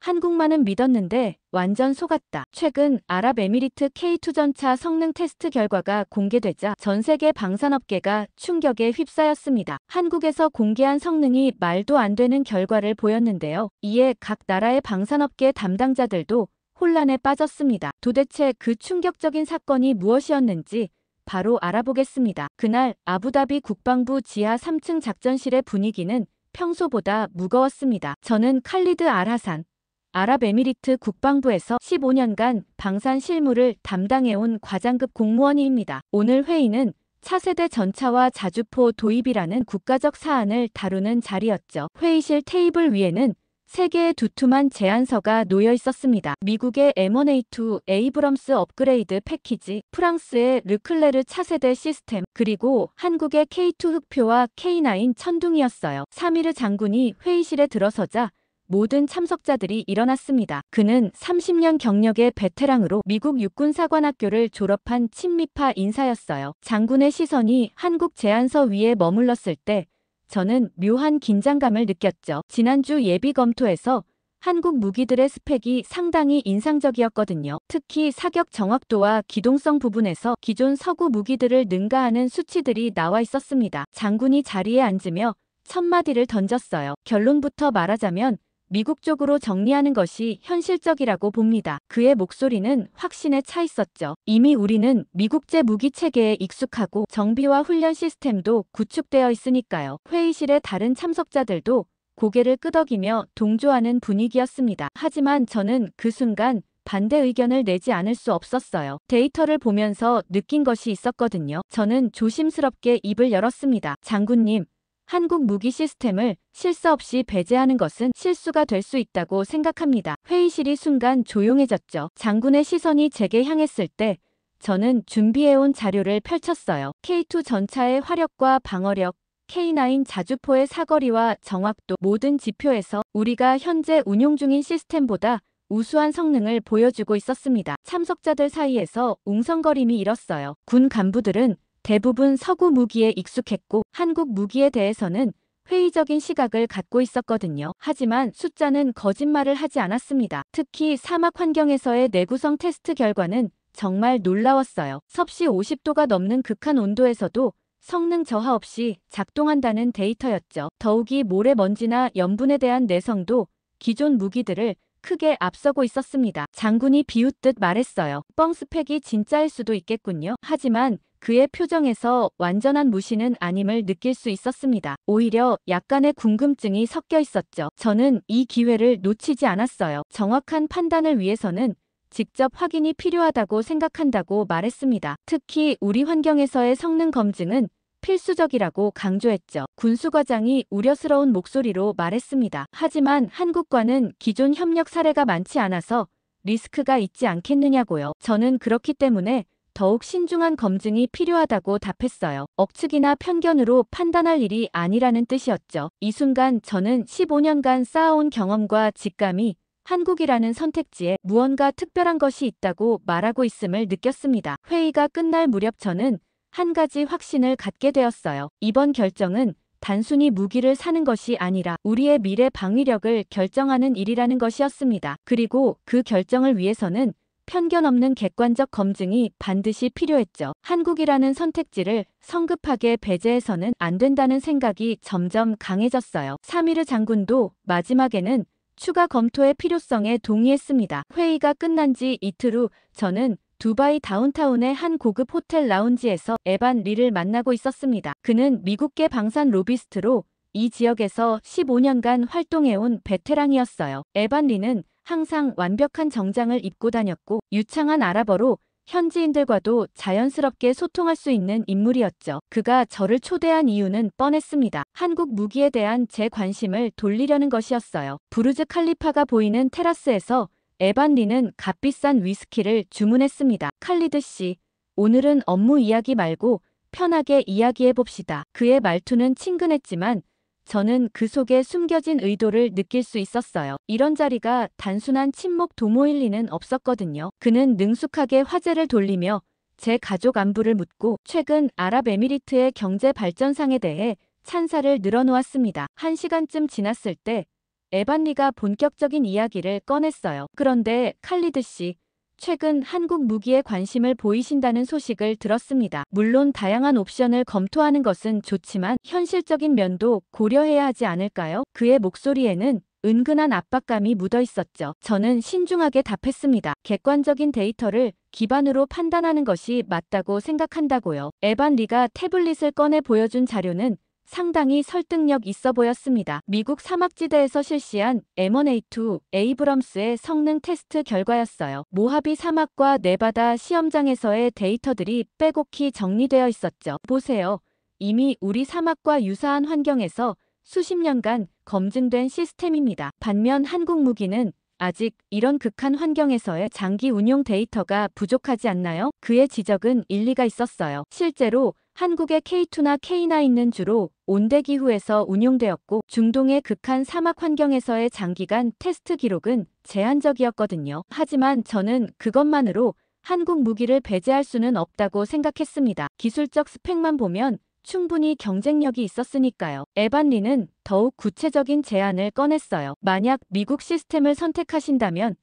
한국만은 믿었는데 완전 속았다. 최근 아랍에미리트 K2 전차 성능 테스트 결과가 공개되자 전 세계 방산업계가 충격에 휩싸였습니다. 한국에서 공개한 성능이 말도 안 되는 결과를 보였는데요. 이에 각 나라의 방산업계 담당자들도 혼란에 빠졌습니다. 도대체 그 충격적인 사건이 무엇이었는지 바로 알아보겠습니다. 그날 아부다비 국방부 지하 3층 작전실의 분위기는 평소보다 무거웠습니다. 저는 칼리드 알하산, 아랍에미리트 국방부에서 15년간 방산 실무를 담당해온 과장급 공무원입니다. 오늘 회의는 차세대 전차와 자주포 도입이라는 국가적 사안을 다루는 자리였죠. 회의실 테이블 위에는 3개의 두툼한 제안서가 놓여 있었습니다. 미국의 M1A2 에이브럼스 업그레이드 패키지, 프랑스의 르클레르 차세대 시스템, 그리고 한국의 K2 흑표와 K9 천둥이었어요. 사미르 장군이 회의실에 들어서자 모든 참석자들이 일어났습니다. 그는 30년 경력의 베테랑으로 미국 육군사관학교를 졸업한 친미파 인사였어요. 장군의 시선이 한국 제안서 위에 머물렀을 때 저는 묘한 긴장감을 느꼈죠. 지난주 예비 검토에서 한국 무기들의 스펙이 상당히 인상적이었거든요. 특히 사격 정확도와 기동성 부분에서 기존 서구 무기들을 능가하는 수치들이 나와 있었습니다. 장군이 자리에 앉으며 첫 마디를 던졌어요. 결론부터 말하자면 미국 쪽으로 정리하는 것이 현실적이라고 봅니다. 그의 목소리는 확신에 차 있었죠. 이미 우리는 미국제 무기 체계에 익숙하고 정비와 훈련 시스템도 구축되어 있으니까요. 회의실의 다른 참석자들도 고개를 끄덕이며 동조하는 분위기였습니다. 하지만 저는 그 순간 반대 의견을 내지 않을 수 없었어요. 데이터를 보면서 느낀 것이 있었거든요. 저는 조심스럽게 입을 열었습니다. 장군님, 한국 무기 시스템을 실수 없이 배제하는 것은 실수가 될 수 있다고 생각합니다. 회의실이 순간 조용해졌죠. 장군의 시선이 제게 향했을 때 저는 준비해온 자료를 펼쳤어요. K2 전차의 화력과 방어력, K9 자주포의 사거리와 정확도, 모든 지표에서 우리가 현재 운용 중인 시스템보다 우수한 성능을 보여주고 있었습니다. 참석자들 사이에서 웅성거림이 일었어요. 군 간부들은 대부분 서구 무기에 익숙했고 한국 무기에 대해서는 회의적인 시각을 갖고 있었거든요. 하지만 숫자는 거짓말을 하지 않았습니다. 특히 사막 환경에서의 내구성 테스트 결과는 정말 놀라웠어요. 섭씨 50도가 넘는 극한 온도에서도 성능 저하 없이 작동한다는 데이터였죠. 더욱이 모래먼지나 염분에 대한 내성도 기존 무기들을 크게 앞서고 있었습니다. 장군이 비웃듯 말했어요. 뻥 스펙이 진짜일 수도 있겠군요. 하지만 그의 표정에서 완전한 무시는 아님을 느낄 수 있었습니다. 오히려 약간의 궁금증이 섞여 있었죠. 저는 이 기회를 놓치지 않았어요. 정확한 판단을 위해서는 직접 확인이 필요하다고 생각한다고 말했습니다. 특히 우리 환경에서의 성능 검증은 필수적이라고 강조했죠. 군수과장이 우려스러운 목소리로 말했습니다. 하지만 한국과는 기존 협력 사례가 많지 않아서 리스크가 있지 않겠느냐고요. 저는 그렇기 때문에 더욱 신중한 검증이 필요하다고 답했어요. 억측이나 편견으로 판단할 일이 아니라는 뜻이었죠. 이 순간 저는 15년간 쌓아온 경험과 직감이 한국이라는 선택지에 무언가 특별한 것이 있다고 말하고 있음을 느꼈습니다. 회의가 끝날 무렵 저는 한 가지 확신을 갖게 되었어요. 이번 결정은 단순히 무기를 사는 것이 아니라 우리의 미래 방위력을 결정하는 일이라는 것이었습니다. 그리고 그 결정을 위해서는 편견 없는 객관적 검증이 반드시 필요했죠. 한국이라는 선택지를 성급하게 배제해서는 안 된다는 생각이 점점 강해졌어요. 사미르 장군도 마지막에는 추가 검토의 필요성에 동의했습니다. 회의가 끝난 지 이틀 후 저는 두바이 다운타운의 한 고급 호텔 라운지에서 에반 리를 만나고 있었습니다. 그는 미국계 방산 로비스트로 이 지역에서 15년간 활동해온 베테랑이었어요. 에반 리는 항상 완벽한 정장을 입고 다녔고 유창한 아랍어로 현지인들과도 자연스럽게 소통할 수 있는 인물이었죠. 그가 저를 초대한 이유는 뻔했습니다. 한국 무기에 대한 제 관심을 돌리려는 것이었어요. 부르즈 칼리파가 보이는 테라스에서 에반 리는 값비싼 위스키를 주문했습니다. 칼리드 씨, 오늘은 업무 이야기 말고 편하게 이야기해봅시다. 그의 말투는 친근했지만 저는 그 속에 숨겨진 의도를 느낄 수 있었어요. 이런 자리가 단순한 친목 도모일 리는 없었거든요. 그는 능숙하게 화제를 돌리며 제 가족 안부를 묻고 최근 아랍에미리트의 경제 발전상에 대해 찬사를 늘어놓았습니다. 1시간쯤 지났을 때 에반리가 본격적인 이야기를 꺼냈어요. 그런데 칼리드 씨, 최근 한국 무기에 관심을 보이신다는 소식을 들었습니다. 물론 다양한 옵션을 검토하는 것은 좋지만 현실적인 면도 고려해야 하지 않을까요? 그의 목소리에는 은근한 압박감이 묻어 있었죠. 저는 신중하게 답했습니다. 객관적인 데이터를 기반으로 판단하는 것이 맞다고 생각한다고요. 에반 리가 태블릿을 꺼내 보여준 자료는 상당히 설득력 있어 보였습니다. 미국 사막지대에서 실시한 M1A2 에이브럼스의 성능 테스트 결과였어요. 모하비 사막과 네바다 시험장에서의 데이터들이 빼곡히 정리되어 있었죠. 보세요. 이미 우리 사막과 유사한 환경에서 수십 년간 검증된 시스템입니다. 반면 한국 무기는 아직 이런 극한 환경에서의 장기 운용 데이터가 부족하지 않나요? 그의 지적은 일리가 있었어요. 실제로 한국의 K2나 K9는 주로 온대기후에서 운용되었고 중동의 극한 사막 환경에서의 장기간 테스트 기록은 제한적이었거든요. 하지만 저는 그것만으로 한국 무기를 배제할 수는 없다고 생각했습니다. 기술적 스펙만 보면 충분히 경쟁력이 있었으니까요. 에반 리는 더욱 구체적인 제안을 꺼냈어요. 만약 미국 시스템을 선택하신다면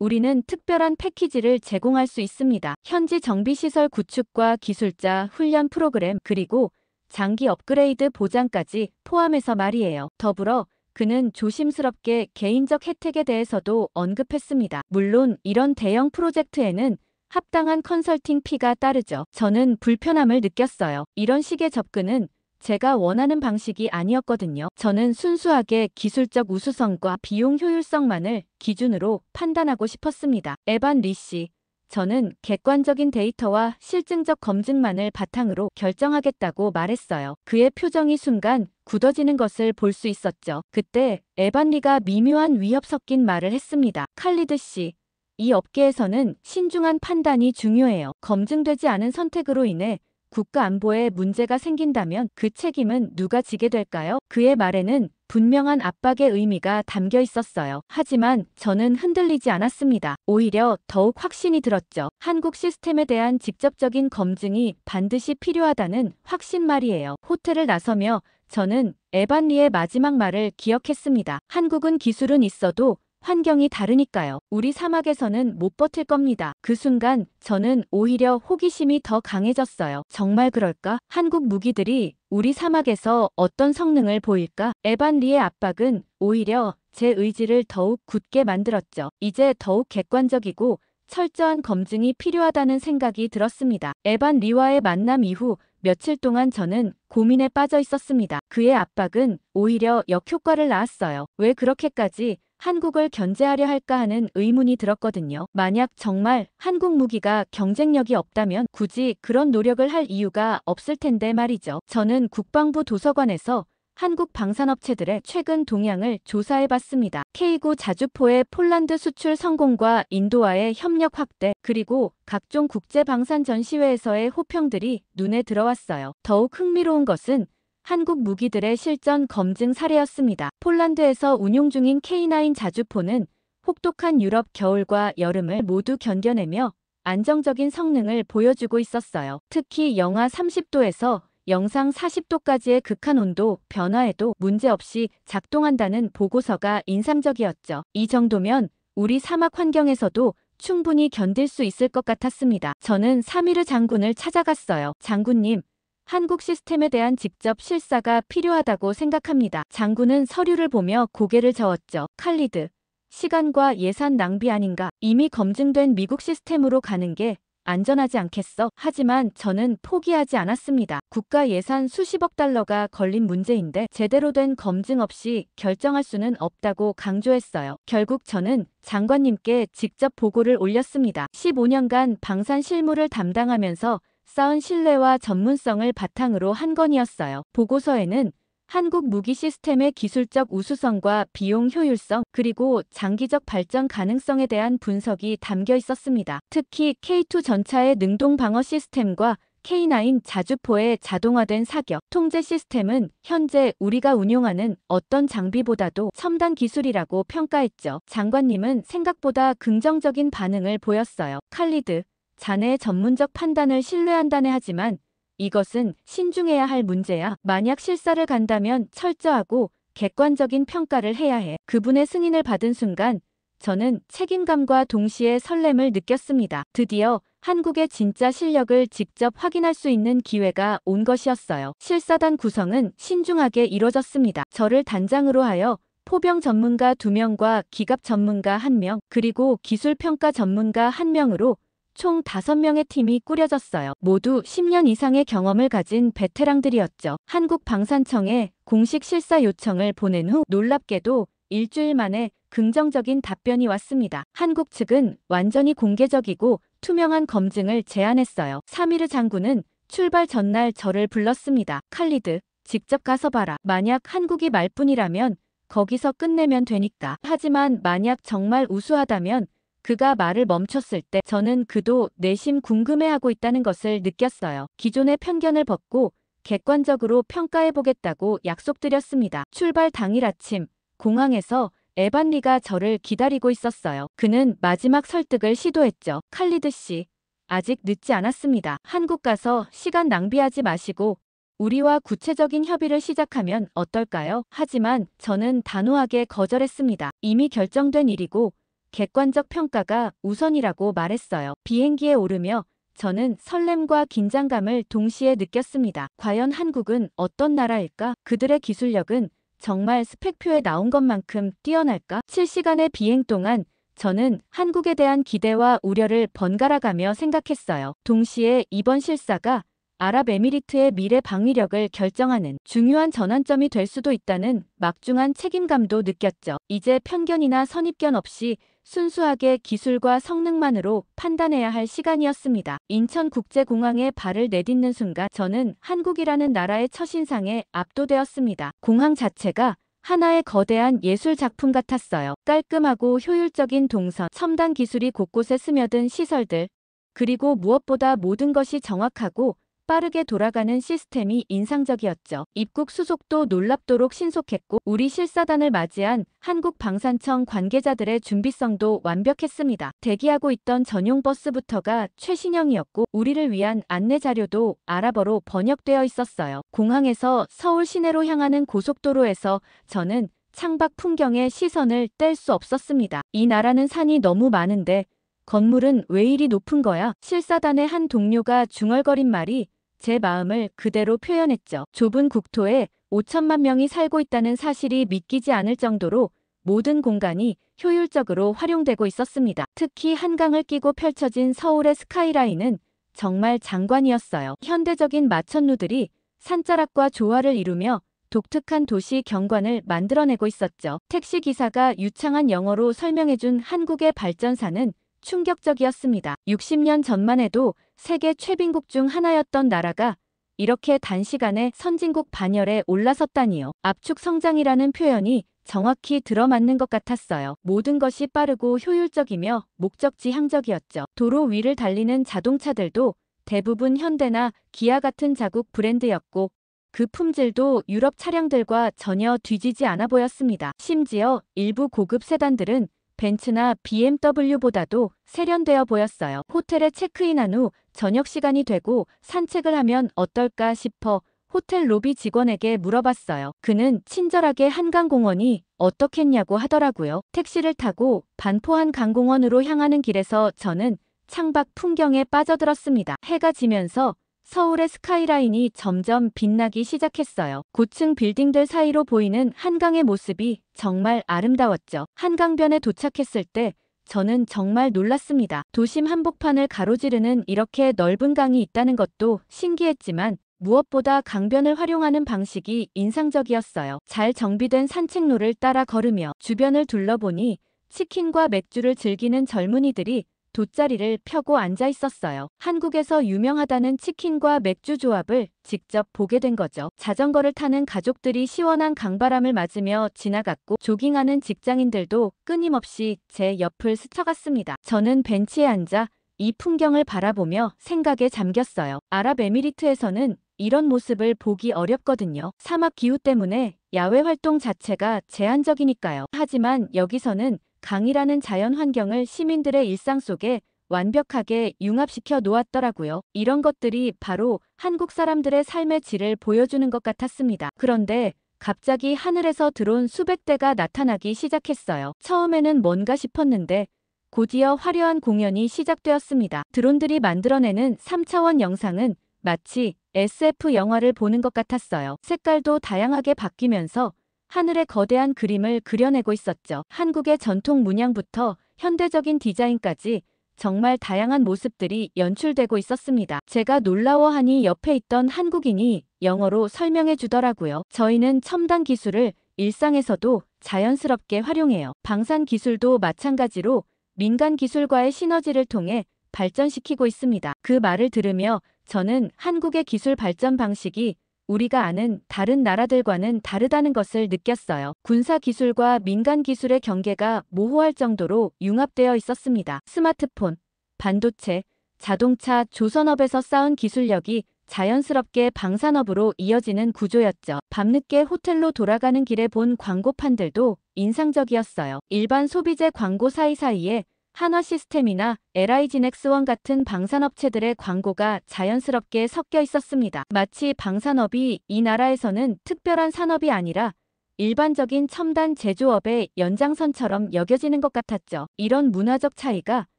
우리는 특별한 패키지를 제공할 수 있습니다. 현지 정비시설 구축과 기술자 훈련 프로그램 그리고 장기 업그레이드 보장까지 포함해서 말이에요. 더불어 그는 조심스럽게 개인적 혜택에 대해서도 언급했습니다. 물론 이런 대형 프로젝트에는 합당한 컨설팅 피가 따르죠. 저는 불편함을 느꼈어요. 이런 식의 접근은 제가 원하는 방식이 아니었거든요. 저는 순수하게 기술적 우수성과 비용 효율성만을 기준으로 판단하고 싶었습니다. 에반 리 씨, 저는 객관적인 데이터와 실증적 검증만을 바탕으로 결정하겠다고 말했어요. 그의 표정이 순간 굳어지는 것을 볼 수 있었죠. 그때 에반 리가 미묘한 위협 섞인 말을 했습니다. 칼리드 씨, 이 업계에서는 신중한 판단이 중요해요. 검증되지 않은 선택으로 인해 국가 안보에 문제가 생긴다면 그 책임은 누가 지게 될까요? 그의 말에는 분명한 압박의 의미가 담겨 있었어요. 하지만 저는 흔들리지 않았습니다. 오히려 더욱 확신이 들었죠. 한국 시스템에 대한 직접적인 검증이 반드시 필요하다는 확신 말이에요. 호텔을 나서며 저는 에반 리의 마지막 말을 기억했습니다. 한국은 기술은 있어도 환경이 다르니까요. 우리 사막에서는 못 버틸 겁니다. 그 순간 저는 오히려 호기심이 더 강해졌어요. 정말 그럴까? 한국 무기들이 우리 사막에서 어떤 성능을 보일까? 에반 리의 압박은 오히려 제 의지를 더욱 굳게 만들었죠. 이제 더욱 객관적이고 철저한 검증이 필요하다는 생각이 들었습니다. 에반 리와의 만남 이후 며칠 동안 저는 고민에 빠져 있었습니다. 그의 압박은 오히려 역효과를 낳았어요. 왜 그렇게까지 한국을 견제하려 할까 하는 의문이 들었거든요. 만약 정말 한국 무기가 경쟁력이 없다면 굳이 그런 노력을 할 이유가 없을 텐데 말이죠. 저는 국방부 도서관에서 한국 방산업체들의 최근 동향을 조사해봤습니다. K9 자주포의 폴란드 수출 성공과 인도와의 협력 확대, 그리고 각종 국제방산 전시회에서의 호평들이 눈에 들어왔어요. 더욱 흥미로운 것은 한국 무기들의 실전 검증 사례였습니다. 폴란드에서 운용 중인 K9 자주포는 혹독한 유럽 겨울과 여름을 모두 견뎌내며 안정적인 성능을 보여주고 있었어요. 특히 영하 30도에서 영상 40도까지의 극한 온도 변화에도 문제없이 작동한다는 보고서가 인상적이었죠. 이 정도면 우리 사막 환경에서도 충분히 견딜 수 있을 것 같았습니다. 저는 사미르 장군을 찾아갔어요. 장군님, 한국 시스템에 대한 직접 실사가 필요하다고 생각합니다. 장군은 서류를 보며 고개를 저었죠. 칼리드, 시간과 예산 낭비 아닌가? 이미 검증된 미국 시스템으로 가는 게 안전하지 않겠어? 하지만 저는 포기하지 않았습니다. 국가 예산 수십억 달러가 걸린 문제인데 제대로 된 검증 없이 결정할 수는 없다고 강조했어요. 결국 저는 장관님께 직접 보고를 올렸습니다. 15년간 방산 실무를 담당하면서 쌓은 신뢰와 전문성을 바탕으로 한 건이었어요. 보고서에는 한국 무기 시스템의 기술적 우수성과 비용 효율성, 그리고 장기적 발전 가능성에 대한 분석이 담겨 있었습니다. 특히 K2 전차의 능동 방어 시스템과 K9 자주포의 자동화된 사격, 통제 시스템은 현재 우리가 운용하는 어떤 장비보다도 첨단 기술이라고 평가했죠. 장관님은 생각보다 긍정적인 반응을 보였어요. 칼리드, 자네의 전문적 판단을 신뢰한다네 하지만 이것은 신중해야 할 문제야. 만약 실사를 간다면 철저하고 객관적인 평가를 해야 해. 그분의 승인을 받은 순간 저는 책임감과 동시에 설렘을 느꼈습니다. 드디어 한국의 진짜 실력을 직접 확인할 수 있는 기회가 온 것이었어요. 실사단 구성은 신중하게 이뤄졌습니다. 저를 단장으로 하여 포병 전문가 2명과 기갑 전문가 1명, 그리고 기술평가 전문가 1명으로 총 5명의 팀이 꾸려졌어요. 모두 10년 이상의 경험을 가진 베테랑들이었죠. 한국방산청에 공식 실사 요청을 보낸 후 놀랍게도 일주일 만에 긍정적인 답변이 왔습니다. 한국 측은 완전히 공개적이고 투명한 검증을 제안했어요. 사미르 장군은 출발 전날 저를 불렀습니다. 칼리드, 직접 가서 봐라. 만약 한국이 말뿐이라면 거기서 끝내면 되니까. 하지만 만약 정말 우수하다면 그가 말을 멈췄을 때 저는 그도 내심 궁금해하고 있다는 것을 느꼈어요. 기존의 편견을 벗고 객관적으로 평가해보겠다고 약속드렸습니다. 출발 당일 아침 공항에서 에반 리가 저를 기다리고 있었어요. 그는 마지막 설득을 시도했죠. 칼리드 씨, 아직 늦지 않았습니다. 한국 가서 시간 낭비하지 마시고 우리와 구체적인 협의를 시작하면 어떨까요? 하지만 저는 단호하게 거절했습니다. 이미 결정된 일이고 객관적 평가가 우선이라고 말했어요. 비행기에 오르며 저는 설렘과 긴장감을 동시에 느꼈습니다. 과연 한국은 어떤 나라일까? 그들의 기술력은 정말 스펙표에 나온 것만큼 뛰어날까? 7시간의 비행 동안 저는 한국에 대한 기대와 우려를 번갈아가며 생각했어요. 동시에 이번 실사가 아랍에미리트의 미래 방위력을 결정하는 중요한 전환점이 될 수도 있다는 막중한 책임감도 느꼈죠. 이제 편견이나 선입견 없이 순수하게 기술과 성능만으로 판단해야 할 시간이었습니다. 인천국제공항에 발을 내딛는 순간 저는 한국이라는 나라의 첫인상에 압도되었습니다. 공항 자체가 하나의 거대한 예술 작품 같았어요. 깔끔하고 효율적인 동선, 첨단 기술이 곳곳에 스며든 시설들, 그리고 무엇보다 모든 것이 정확하고 빠르게 돌아가는 시스템이 인상적이었죠. 입국 수속도 놀랍도록 신속했고 우리 실사단을 맞이한 한국방산청 관계자들의 준비성도 완벽했습니다. 대기하고 있던 전용 버스부터가 최신형이었고 우리를 위한 안내 자료도 아랍어로 번역되어 있었어요. 공항에서 서울 시내로 향하는 고속도로에서 저는 창밖 풍경에 시선을 뗄 수 없었습니다. 이 나라는 산이 너무 많은데 건물은 왜 이리 높은 거야? 실사단의 한 동료가 중얼거린 말이 제 마음을 그대로 표현했죠. 좁은 국토에 5천만 명이 살고 있다는 사실이 믿기지 않을 정도로 모든 공간이 효율적으로 활용되고 있었습니다. 특히 한강을 끼고 펼쳐진 서울의 스카이라인은 정말 장관이었어요. 현대적인 마천루들이 산자락과 조화를 이루며 독특한 도시 경관을 만들어내고 있었죠. 택시기사가 유창한 영어로 설명해준 한국의 발전사는 충격적이었습니다. 60년 전만 해도 세계 최빈국 중 하나였던 나라가 이렇게 단시간에 선진국 반열에 올라섰다니요. 압축 성장이라는 표현이 정확히 들어맞는 것 같았어요. 모든 것이 빠르고 효율적이며 목적지향적이었죠. 도로 위를 달리는 자동차들도 대부분 현대나 기아 같은 자국 브랜드였고 그 품질도 유럽 차량들과 전혀 뒤지지 않아 보였습니다. 심지어 일부 고급 세단들은 벤츠나 BMW보다도 세련되어 보였어요. 호텔에 체크인한 후 저녁 시간이 되고 산책을 하면 어떨까 싶어 호텔 로비 직원에게 물어봤어요. 그는 친절하게 한강공원이 어떻겠냐고 하더라고요. 택시를 타고 반포 한강공원으로 향하는 길에서 저는 창밖 풍경에 빠져들었습니다. 해가 지면서 서울의 스카이라인이 점점 빛나기 시작했어요. 고층 빌딩들 사이로 보이는 한강의 모습이 정말 아름다웠죠. 한강변에 도착했을 때 저는 정말 놀랐습니다. 도심 한복판을 가로지르는 이렇게 넓은 강이 있다는 것도 신기했지만 무엇보다 강변을 활용하는 방식이 인상적이었어요. 잘 정비된 산책로를 따라 걸으며 주변을 둘러보니 치킨과 맥주를 즐기는 젊은이들이 돗자리를 펴고 앉아 있었어요. 한국에서 유명하다는 치킨과 맥주 조합을 직접 보게 된 거죠. 자전거를 타는 가족들이 시원한 강바람을 맞으며 지나갔고 조깅하는 직장인들도 끊임없이 제 옆을 스쳐갔습니다. 저는 벤치에 앉아 이 풍경을 바라보며 생각에 잠겼어요. 아랍에미리트에서는 이런 모습을 보기 어렵거든요. 사막 기후 때문에 야외 활동 자체가 제한적이니까요. 하지만 여기서는 강이라는 자연 환경을 시민들의 일상 속에 완벽하게 융합시켜 놓았더라고요. 이런 것들이 바로 한국 사람들의 삶의 질을 보여주는 것 같았습니다. 그런데 갑자기 하늘에서 드론 수백 대가 나타나기 시작했어요. 처음에는 뭔가 싶었는데 곧이어 화려한 공연이 시작되었습니다. 드론들이 만들어내는 3차원 영상은 마치 SF 영화를 보는 것 같았어요. 색깔도 다양하게 바뀌면서 하늘의 거대한 그림을 그려내고 있었죠. 한국의 전통 문양부터 현대적인 디자인까지 정말 다양한 모습들이 연출되고 있었습니다. 제가 놀라워하니 옆에 있던 한국인이 영어로 설명해 주더라고요. 저희는 첨단 기술을 일상에서도 자연스럽게 활용해요. 방산 기술도 마찬가지로 민간 기술과의 시너지를 통해 발전시키고 있습니다. 그 말을 들으며 저는 한국의 기술 발전 방식이 우리가 아는 다른 나라들과는 다르다는 것을 느꼈어요. 군사 기술과 민간 기술의 경계가 모호할 정도로 융합되어 있었습니다. 스마트폰, 반도체, 자동차, 조선업에서 쌓은 기술력이 자연스럽게 방산업으로 이어지는 구조였죠. 밤늦게 호텔로 돌아가는 길에 본 광고판들도 인상적이었어요. 일반 소비재 광고 사이사이에 한화시스템이나 LI진엑스원 같은 방산업체들의 광고가 자연스럽게 섞여 있었습니다. 마치 방산업이 이 나라에서는 특별한 산업이 아니라 일반적인 첨단 제조업의 연장선처럼 여겨지는 것 같았죠. 이런 문화적 차이가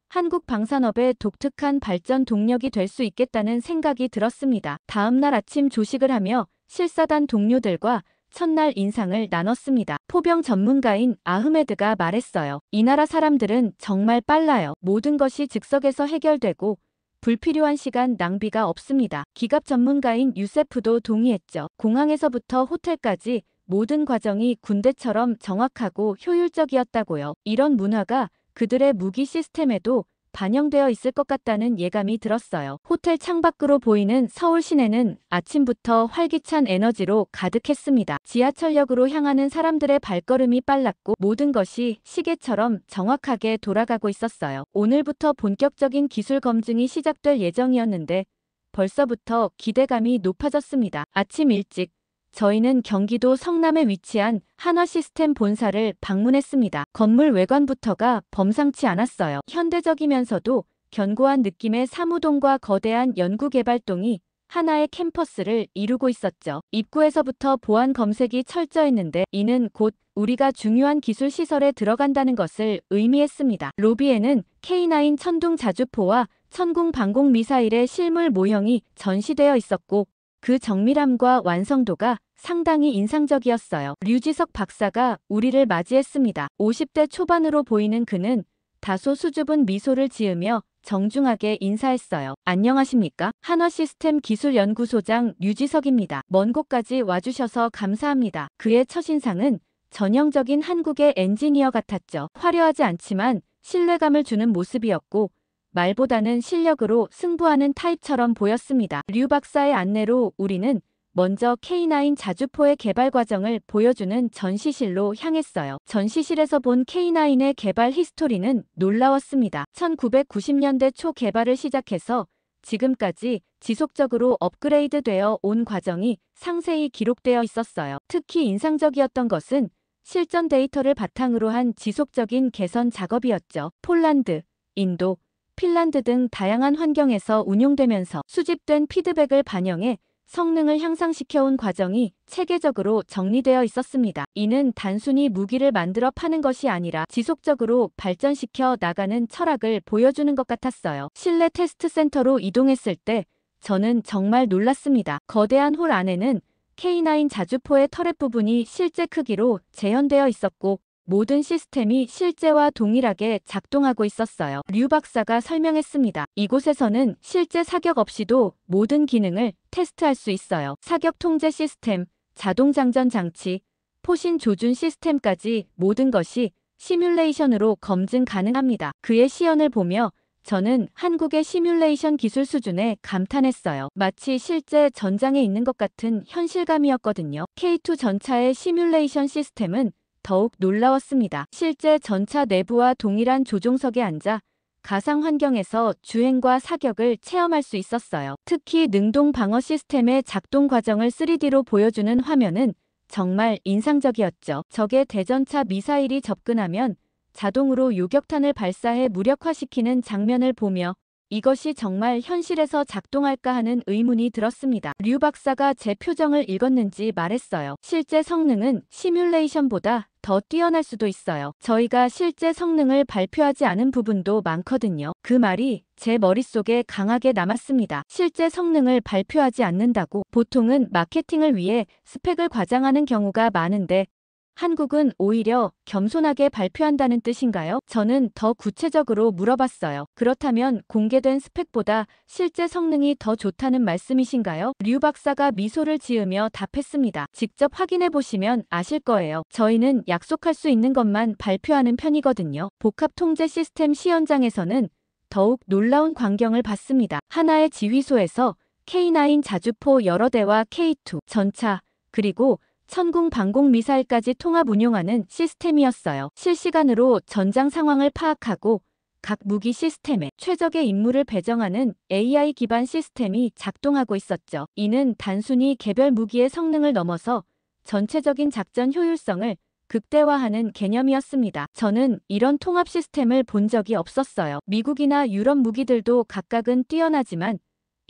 한국 방산업의 독특한 발전 동력이 될 수 있겠다는 생각이 들었습니다. 다음 날 아침 조식을 하며 실사단 동료들과 첫날 인상을 나눴습니다. 포병 전문가인 아흐메드가 말했어요. 이 나라 사람들은 정말 빨라요. 모든 것이 즉석에서 해결되고 불필요한 시간 낭비가 없습니다. 기갑 전문가인 유세프도 동의했죠. 공항에서부터 호텔까지 모든 과정이 군대처럼 정확하고 효율적이었다고요. 이런 문화가 그들의 무기 시스템에도 반영되어 있을 것 같다는 예감이 들었어요. 호텔 창밖으로 보이는 서울 시내는 아침부터 활기찬 에너지로 가득했습니다. 지하철역으로 향하는 사람들의 발걸음이 빨랐고 모든 것이 시계처럼 정확하게 돌아가고 있었어요. 오늘부터 본격적인 기술 검증이 시작될 예정이었는데 벌써부터 기대감이 높아졌습니다. 아침 일찍 저희는 경기도 성남에 위치한 한화시스템 본사를 방문했습니다. 건물 외관부터가 범상치 않았어요. 현대적이면서도 견고한 느낌의 사무동과 거대한 연구개발동이 하나의 캠퍼스를 이루고 있었죠. 입구에서부터 보안 검색이 철저했는데 이는 곧 우리가 중요한 기술 시설에 들어간다는 것을 의미했습니다. 로비에는 K9 천둥 자주포와 천궁 방공 미사일의 실물 모형이 전시되어 있었고 그 정밀함과 완성도가 상당히 인상적이었어요. 류지석 박사가 우리를 맞이했습니다. 50대 초반으로 보이는 그는 다소 수줍은 미소를 지으며 정중하게 인사했어요. 안녕하십니까? 한화시스템 기술연구소장 류지석입니다. 먼 곳까지 와주셔서 감사합니다. 그의 첫인상은 전형적인 한국의 엔지니어 같았죠. 화려하지 않지만 신뢰감을 주는 모습이었고 말보다는 실력으로 승부하는 타입처럼 보였습니다. 류 박사의 안내로 우리는 먼저 K9 자주포의 개발 과정을 보여주는 전시실로 향했어요. 전시실에서 본 K9의 개발 히스토리는 놀라웠습니다. 1990년대 초 개발을 시작해서 지금까지 지속적으로 업그레이드되어 온 과정이 상세히 기록되어 있었어요. 특히 인상적이었던 것은 실전 데이터를 바탕으로 한 지속적인 개선 작업이었죠. 폴란드, 인도, 핀란드 등 다양한 환경에서 운용되면서 수집된 피드백을 반영해 성능을 향상시켜온 과정이 체계적으로 정리되어 있었습니다. 이는 단순히 무기를 만들어 파는 것이 아니라 지속적으로 발전시켜 나가는 철학을 보여주는 것 같았어요. 실내 테스트 센터로 이동했을 때 저는 정말 놀랐습니다. 거대한 홀 안에는 K9 자주포의 터렛 부분이 실제 크기로 재현되어 있었고 모든 시스템이 실제와 동일하게 작동하고 있었어요. 류 박사가 설명했습니다. 이곳에서는 실제 사격 없이도 모든 기능을 테스트할 수 있어요. 사격 통제 시스템, 자동 장전 장치, 포신 조준 시스템까지 모든 것이 시뮬레이션으로 검증 가능합니다. 그의 시연을 보며 저는 한국의 시뮬레이션 기술 수준에 감탄했어요. 마치 실제 전장에 있는 것 같은 현실감이었거든요. K2 전차의 시뮬레이션 시스템은 더욱 놀라웠습니다. 실제 전차 내부와 동일한 조종석에 앉아 가상 환경에서 주행과 사격을 체험할 수 있었어요. 특히 능동 방어 시스템의 작동 과정을 3D로 보여주는 화면은 정말 인상적이었죠. 적의 대전차 미사일이 접근하면 자동으로 요격탄을 발사해 무력화시키는 장면을 보며 이것이 정말 현실에서 작동할까 하는 의문이 들었습니다. 류 박사가 제 표정을 읽었는지 말했어요. 실제 성능은 시뮬레이션보다 더 뛰어날 수도 있어요. 저희가 실제 성능을 발표하지 않은 부분도 많거든요. 그 말이 제 머릿속에 강하게 남았습니다. 실제 성능을 발표하지 않는다고? 보통은 마케팅을 위해 스펙을 과장하는 경우가 많은데 한국은 오히려 겸손하게 발표한다는 뜻인가요? 저는 더 구체적으로 물어봤어요. 그렇다면 공개된 스펙보다 실제 성능이 더 좋다는 말씀이신가요? 류 박사가 미소를 지으며 답했습니다. 직접 확인해 보시면 아실 거예요. 저희는 약속할 수 있는 것만 발표하는 편이거든요. 복합 통제 시스템 시연장에서는 더욱 놀라운 광경을 봤습니다. 하나의 지휘소에서 K9 자주포 여러 대와 K2 전차 그리고 천궁 방공 미사일까지 통합 운용하는 시스템이었어요. 실시간으로 전장 상황을 파악하고 각 무기 시스템에 최적의 임무를 배정하는 AI 기반 시스템이 작동하고 있었죠. 이는 단순히 개별 무기의 성능을 넘어서 전체적인 작전 효율성을 극대화하는 개념이었습니다. 저는 이런 통합 시스템을 본 적이 없었어요. 미국이나 유럽 무기들도 각각은 뛰어나지만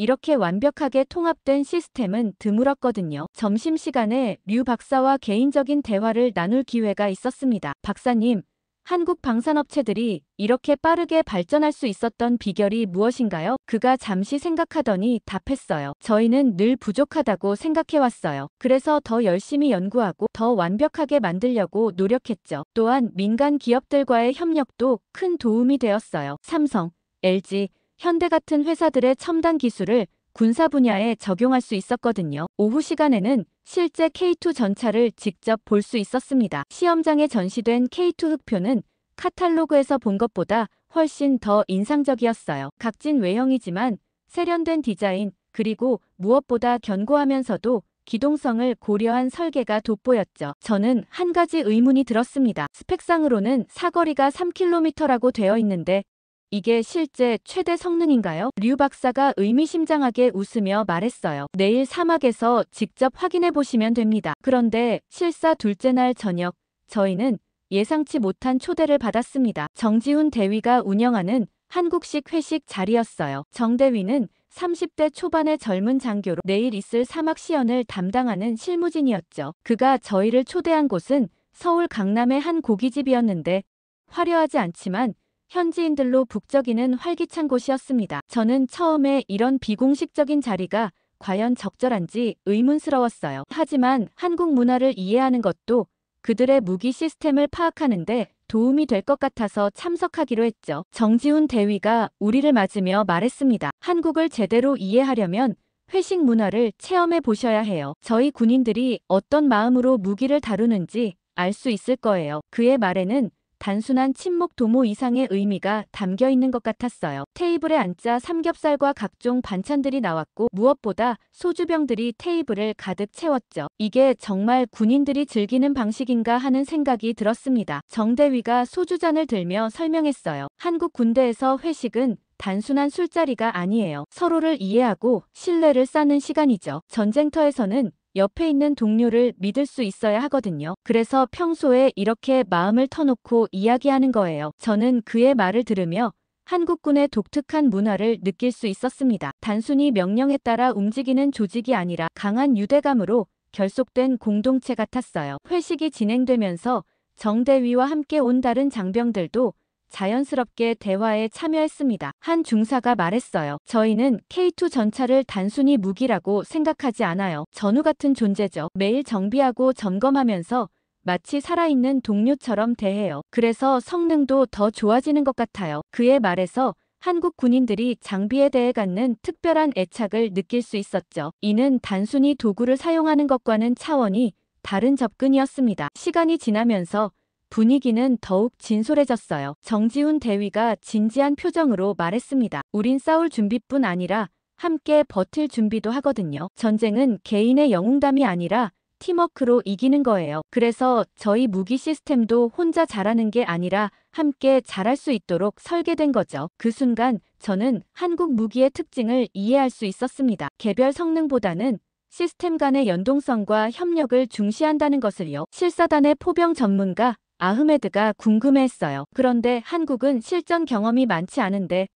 이렇게 완벽하게 통합된 시스템은 드물었거든요. 점심시간에 류 박사와 개인적인 대화를 나눌 기회가 있었습니다. 박사님, 한국 방산업체들이 이렇게 빠르게 발전할 수 있었던 비결이 무엇인가요? 그가 잠시 생각하더니 답했어요. 저희는 늘 부족하다고 생각해왔어요. 그래서 더 열심히 연구하고 더 완벽하게 만들려고 노력했죠. 또한 민간 기업들과의 협력도 큰 도움이 되었어요. 삼성, LG, 현대 같은 회사들의 첨단 기술을 군사 분야에 적용할 수 있었거든요. 오후 시간에는 실제 K2 전차를 직접 볼 수 있었습니다. 시험장에 전시된 K2 흑표는 카탈로그에서 본 것보다 훨씬 더 인상적이었어요. 각진 외형이지만 세련된 디자인 그리고 무엇보다 견고하면서도 기동성을 고려한 설계가 돋보였죠. 저는 한 가지 의문이 들었습니다. 스펙상으로는 사거리가 3km라고 되어 있는데 이게 실제 최대 성능인가요? 류 박사가 의미심장하게 웃으며 말했어요. 내일 사막에서 직접 확인해 보시면 됩니다. 그런데 실사 둘째 날 저녁, 저희는 예상치 못한 초대를 받았습니다. 정지훈 대위가 운영하는 한국식 회식 자리였어요. 정 대위는 30대 초반의 젊은 장교로 내일 있을 사막 시연을 담당하는 실무진이었죠. 그가 저희를 초대한 곳은 서울 강남의 한 고깃집이었는데 화려하지 않지만 현지인들로 북적이는 활기찬 곳이었습니다. 저는 처음에 이런 비공식적인 자리가 과연 적절한지 의문스러웠어요. 하지만 한국 문화를 이해하는 것도 그들의 무기 시스템을 파악하는데 도움이 될 것 같아서 참석하기로 했죠. 정지훈 대위가 우리를 맞으며 말했습니다. 한국을 제대로 이해하려면 회식 문화를 체험해 보셔야 해요. 저희 군인들이 어떤 마음으로 무기를 다루는지 알 수 있을 거예요. 그의 말에는 단순한 친목 도모 이상의 의미가 담겨 있는 것 같았어요. 테이블에 앉자 삼겹살과 각종 반찬들이 나왔고 무엇보다 소주병들이 테이블을 가득 채웠죠. 이게 정말 군인들이 즐기는 방식인가 하는 생각이 들었습니다. 정 대위가 소주잔을 들며 설명했어요. 한국 군대에서 회식은 단순한 술자리가 아니에요. 서로를 이해하고 신뢰를 쌓는 시간이죠. 전쟁터에서는 옆에 있는 동료를 믿을 수 있어야 하거든요. 그래서 평소에 이렇게 마음을 터놓고 이야기하는 거예요. 저는 그의 말을 들으며 한국군의 독특한 문화를 느낄 수 있었습니다. 단순히 명령에 따라 움직이는 조직이 아니라 강한 유대감으로 결속된 공동체 같았어요. 회식이 진행되면서 정 대위와 함께 온 다른 장병들도 자연스럽게 대화에 참여했습니다. 한 중사가 말했어요. 저희는 K2 전차를 단순히 무기라고 생각하지 않아요. 전우 같은 존재죠. 매일 정비하고 점검하면서 마치 살아있는 동료처럼 대해요. 그래서 성능도 더 좋아지는 것 같아요. 그의 말에서 한국 군인들이 장비에 대해 갖는 특별한 애착을 느낄 수 있었죠. 이는 단순히 도구를 사용하는 것과는 차원이 다른 접근이었습니다. 시간이 지나면서 분위기는 더욱 진솔해졌어요. 정지훈 대위가 진지한 표정으로 말했습니다. 우린 싸울 준비뿐 아니라 함께 버틸 준비도 하거든요. 전쟁은 개인의 영웅담이 아니라 팀워크로 이기는 거예요. 그래서 저희 무기 시스템도 혼자 잘하는 게 아니라 함께 잘할 수 있도록 설계된 거죠. 그 순간 저는 한국 무기의 특징을 이해할 수 있었습니다. 개별 성능보다는 시스템 간의 연동성과 협력을 중시한다는 것을요. 실사단의 포병 전문가 아흐메드가 궁금해했어요. 그런데 한국은 실전 경험이 많지 않은데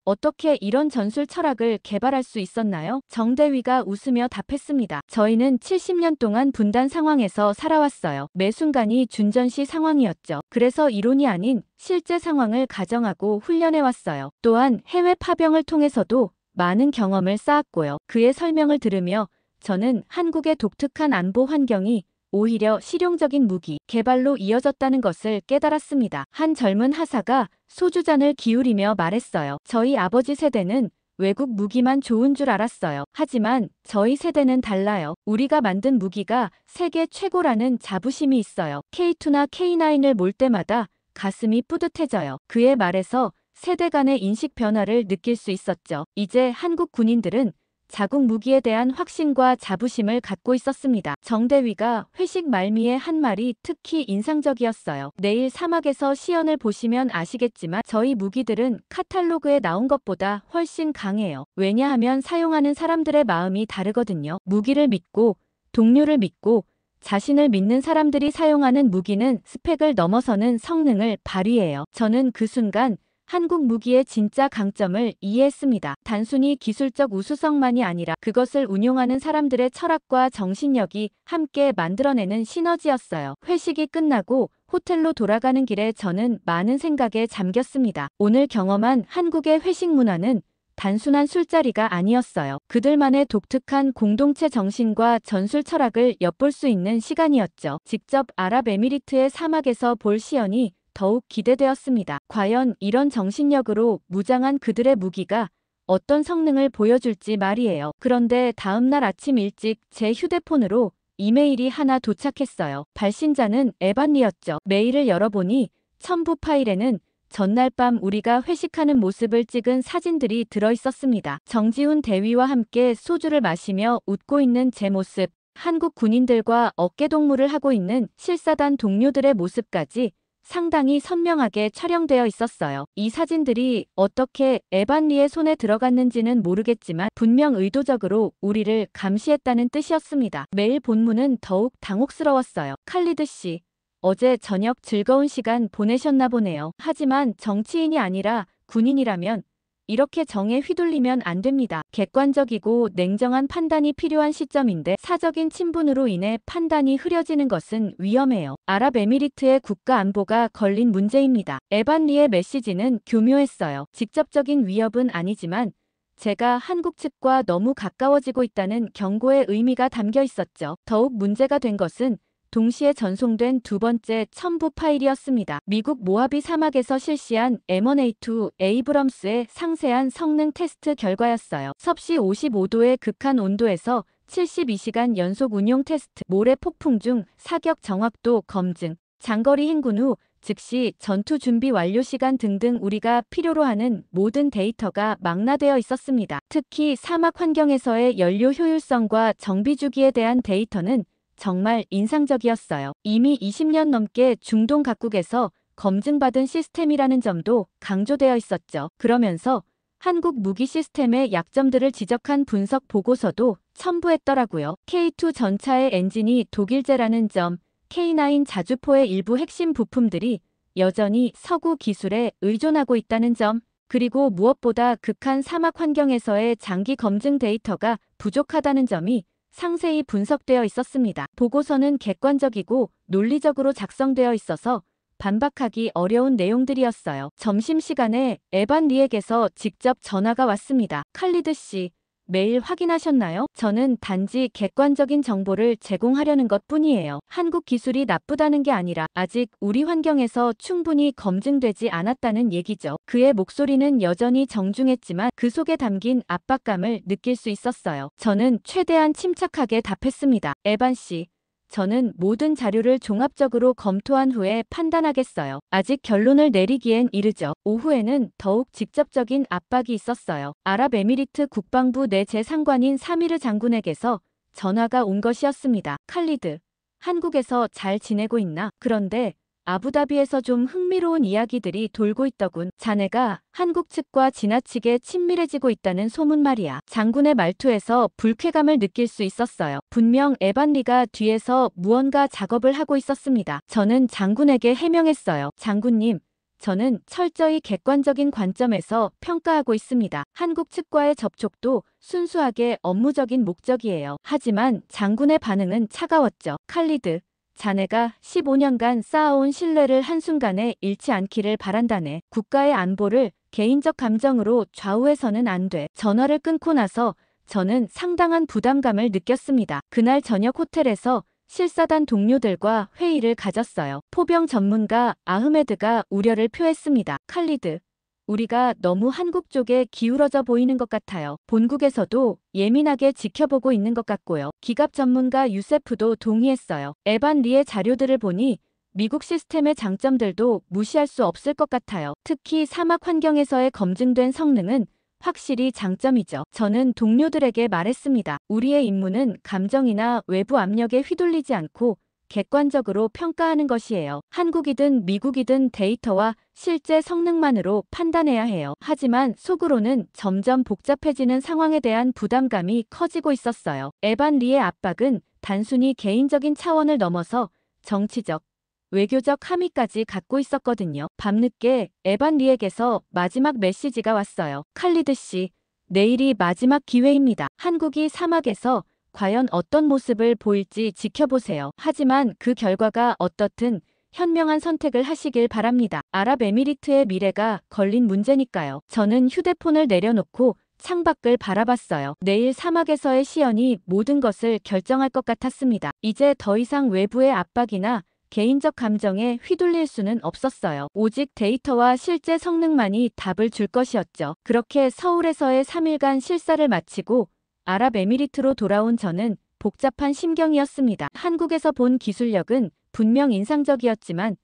어떻게 이런 전술 철학을 개발할 수 있었나요? 정대위가 웃으며 답했습니다. 저희는 70년 동안 분단 상황에서 살아왔어요. 매 순간이 준전시 상황이었죠. 그래서 이론이 아닌 실제 상황을 가정하고 훈련해왔어요. 또한 해외 파병을 통해서도 많은 경험을 쌓았고요. 그의 설명을 들으며 저는 한국의 독특한 안보 환경이 오히려 실용적인 무기 개발로 이어졌다는 것을 깨달았습니다. 한 젊은 하사가 소주잔을 기울이며 말했어요. 저희 아버지 세대는 외국 무기만 좋은 줄 알았어요. 하지만 저희 세대는 달라요. 우리가 만든 무기가 세계 최고라는 자부심이 있어요. K2나 K9을 몰 때마다 가슴이 뿌듯해져요. 그의 말에서 세대 간의 인식 변화를 느낄 수 있었죠. 이제 한국 군인들은 자국 무기에 대한 확신과 자부심을 갖고 있었습니다. 정대위가 회식 말미에 한 말이 특히 인상적이었어요. 내일 사막에서 시연을 보시면 아시겠지만 저희 무기들은 카탈로그에 나온 것보다 훨씬 강해요. 왜냐하면 사용하는 사람들의 마음이 다르거든요. 무기를 믿고 동료를 믿고 자신을 믿는 사람들이 사용하는 무기는 스펙을 넘어서는 성능을 발휘해요. 저는 그 순간 한국 무기의 진짜 강점을 이해했습니다. 단순히 기술적 우수성만이 아니라 그것을 운용하는 사람들의 철학과 정신력이 함께 만들어내는 시너지였어요. 회식이 끝나고 호텔로 돌아가는 길에 저는 많은 생각에 잠겼습니다. 오늘 경험한 한국의 회식 문화는 단순한 술자리가 아니었어요. 그들만의 독특한 공동체 정신과 전술 철학을 엿볼 수 있는 시간이었죠. 직접 아랍에미리트의 사막에서 볼 시연이 더욱 기대되었습니다. 과연 이런 정신력으로 무장한 그들의 무기가 어떤 성능을 보여줄지 말이에요. 그런데 다음날 아침 일찍 제 휴대폰으로 이메일이 하나 도착했어요. 발신자는 에반리였죠. 메일을 열어보니 첨부 파일에는 전날 밤 우리가 회식하는 모습을 찍은 사진들이 들어있었습니다. 정지훈 대위와 함께 소주를 마시며 웃고 있는 제 모습, 한국 군인들과 어깨동무를 하고 있는 실사단 동료들의 모습까지 상당히 선명하게 촬영되어 있었어요. 이 사진들이 어떻게 에반리의 손에 들어갔는지는 모르겠지만 분명 의도적으로 우리를 감시했다는 뜻이었습니다. 메일 본문은 더욱 당혹스러웠어요. 칼리드 씨, 어제 저녁 즐거운 시간 보내셨나 보네요. 하지만 정치인이 아니라 군인이라면 이렇게 정에 휘둘리면 안 됩니다. 객관적이고 냉정한 판단이 필요한 시점인데 사적인 친분으로 인해 판단이 흐려지는 것은 위험해요. 아랍에미리트의 국가 안보가 걸린 문제입니다. 에반리의 메시지는 교묘했어요. 직접적인 위협은 아니지만 제가 한국 측과 너무 가까워지고 있다는 경고의 의미가 담겨 있었죠. 더욱 문제가 된 것은 동시에 전송된 두 번째 첨부 파일이었습니다. 미국 모하비 사막에서 실시한 M1A2 에이브럼스의 상세한 성능 테스트 결과였어요. 섭씨 55도의 극한 온도에서 72시간 연속 운용 테스트, 모래 폭풍 중 사격 정확도 검증, 장거리 행군 후 즉시 전투 준비 완료 시간 등등 우리가 필요로 하는 모든 데이터가 망라되어 있었습니다. 특히 사막 환경에서의 연료 효율성과 정비 주기에 대한 데이터는 정말 인상적이었어요. 이미 20년 넘게 중동 각국에서 검증받은 시스템이라는 점도 강조되어 있었죠. 그러면서 한국 무기 시스템의 약점들을 지적한 분석 보고서도 첨부했더라고요. K2 전차의 엔진이 독일제라는 점, K9 자주포의 일부 핵심 부품들이 여전히 서구 기술에 의존하고 있다는 점, 그리고 무엇보다 극한 사막 환경에서의 장기 검증 데이터가 부족하다는 점이 상세히 분석되어 있었습니다. 보고서는 객관적이고 논리적으로 작성되어 있어서 반박하기 어려운 내용들이었어요. 점심시간에 에반 리에게서 직접 전화가 왔습니다. 칼리드 씨, 메일 확인하셨나요? 저는 단지 객관적인 정보를 제공하려는 것뿐이에요. 한국 기술이 나쁘다는 게 아니라 아직 우리 환경에서 충분히 검증되지 않았다는 얘기죠. 그의 목소리는 여전히 정중했지만 그 속에 담긴 압박감을 느낄 수 있었어요. 저는 최대한 침착하게 답했습니다. 에반 씨, 저는 모든 자료를 종합적으로 검토한 후에 판단하겠어요. 아직 결론을 내리기엔 이르죠. 오후에는 더욱 직접적인 압박이 있었어요. 아랍에미리트 국방부 내 재상관인 사미르 장군에게서 전화가 온 것이었습니다. 칼리드, 한국에서 잘 지내고 있나? 그런데 아부다비에서 좀 흥미로운 이야기들이 돌고 있더군. 자네가 한국 측과 지나치게 친밀해지고 있다는 소문 말이야. 장군의 말투에서 불쾌감을 느낄 수 있었어요. 분명 에반리가 뒤에서 무언가 작업을 하고 있었습니다. 저는 장군에게 해명했어요. 장군님, 저는 철저히 객관적인 관점에서 평가하고 있습니다. 한국 측과의 접촉도 순수하게 업무적인 목적이에요. 하지만 장군의 반응은 차가웠죠. 칼리드, 자네가 15년간 쌓아온 신뢰를 한순간에 잃지 않기를 바란다네. 국가의 안보를 개인적 감정으로 좌우해서는 안 돼. 전화를 끊고 나서 저는 상당한 부담감을 느꼈습니다. 그날 저녁 호텔에서 실사단 동료들과 회의를 가졌어요. 포병 전문가 아흐메드가 우려를 표했습니다. 칼리드, 우리가 너무 한국 쪽에 기울어져 보이는 것 같아요. 본국에서도 예민하게 지켜보고 있는 것 같고요. 기갑 전문가 유세프도 동의했어요. 에반 리의 자료들을 보니 미국 시스템의 장점들도 무시할 수 없을 것 같아요. 특히 사막 환경에서의 검증된 성능은 확실히 장점이죠. 저는 동료들에게 말했습니다. 우리의 임무는 감정이나 외부 압력에 휘둘리지 않고 객관적으로 평가하는 것이에요. 한국이든 미국이든 데이터와 실제 성능만으로 판단해야 해요. 하지만 속으로는 점점 복잡해지는 상황에 대한 부담감이 커지고 있었어요. 에반 리의 압박은 단순히 개인적인 차원을 넘어서 정치적, 외교적 함의까지 갖고 있었거든요. 밤늦게 에반 리에게서 마지막 메시지가 왔어요. 칼리드 씨, 내일이 마지막 기회입니다. 한국이 사막에서 과연 어떤 모습을 보일지 지켜보세요. 하지만 그 결과가 어떻든 현명한 선택을 하시길 바랍니다. 아랍에미리트의 미래가 걸린 문제니까요. 저는 휴대폰을 내려놓고 창밖을 바라봤어요. 내일 사막에서의 시연이 모든 것을 결정할 것 같았습니다. 이제 더 이상 외부의 압박이나 개인적 감정에 휘둘릴 수는 없었어요. 오직 데이터와 실제 성능만이 답을 줄 것이었죠. 그렇게 서울에서의 3일간 실사를 마치고 아랍에미리트로 돌아온 저는 복잡한 심경이었습니다. 한국에서 본 기술력은 분명 인상적이었지만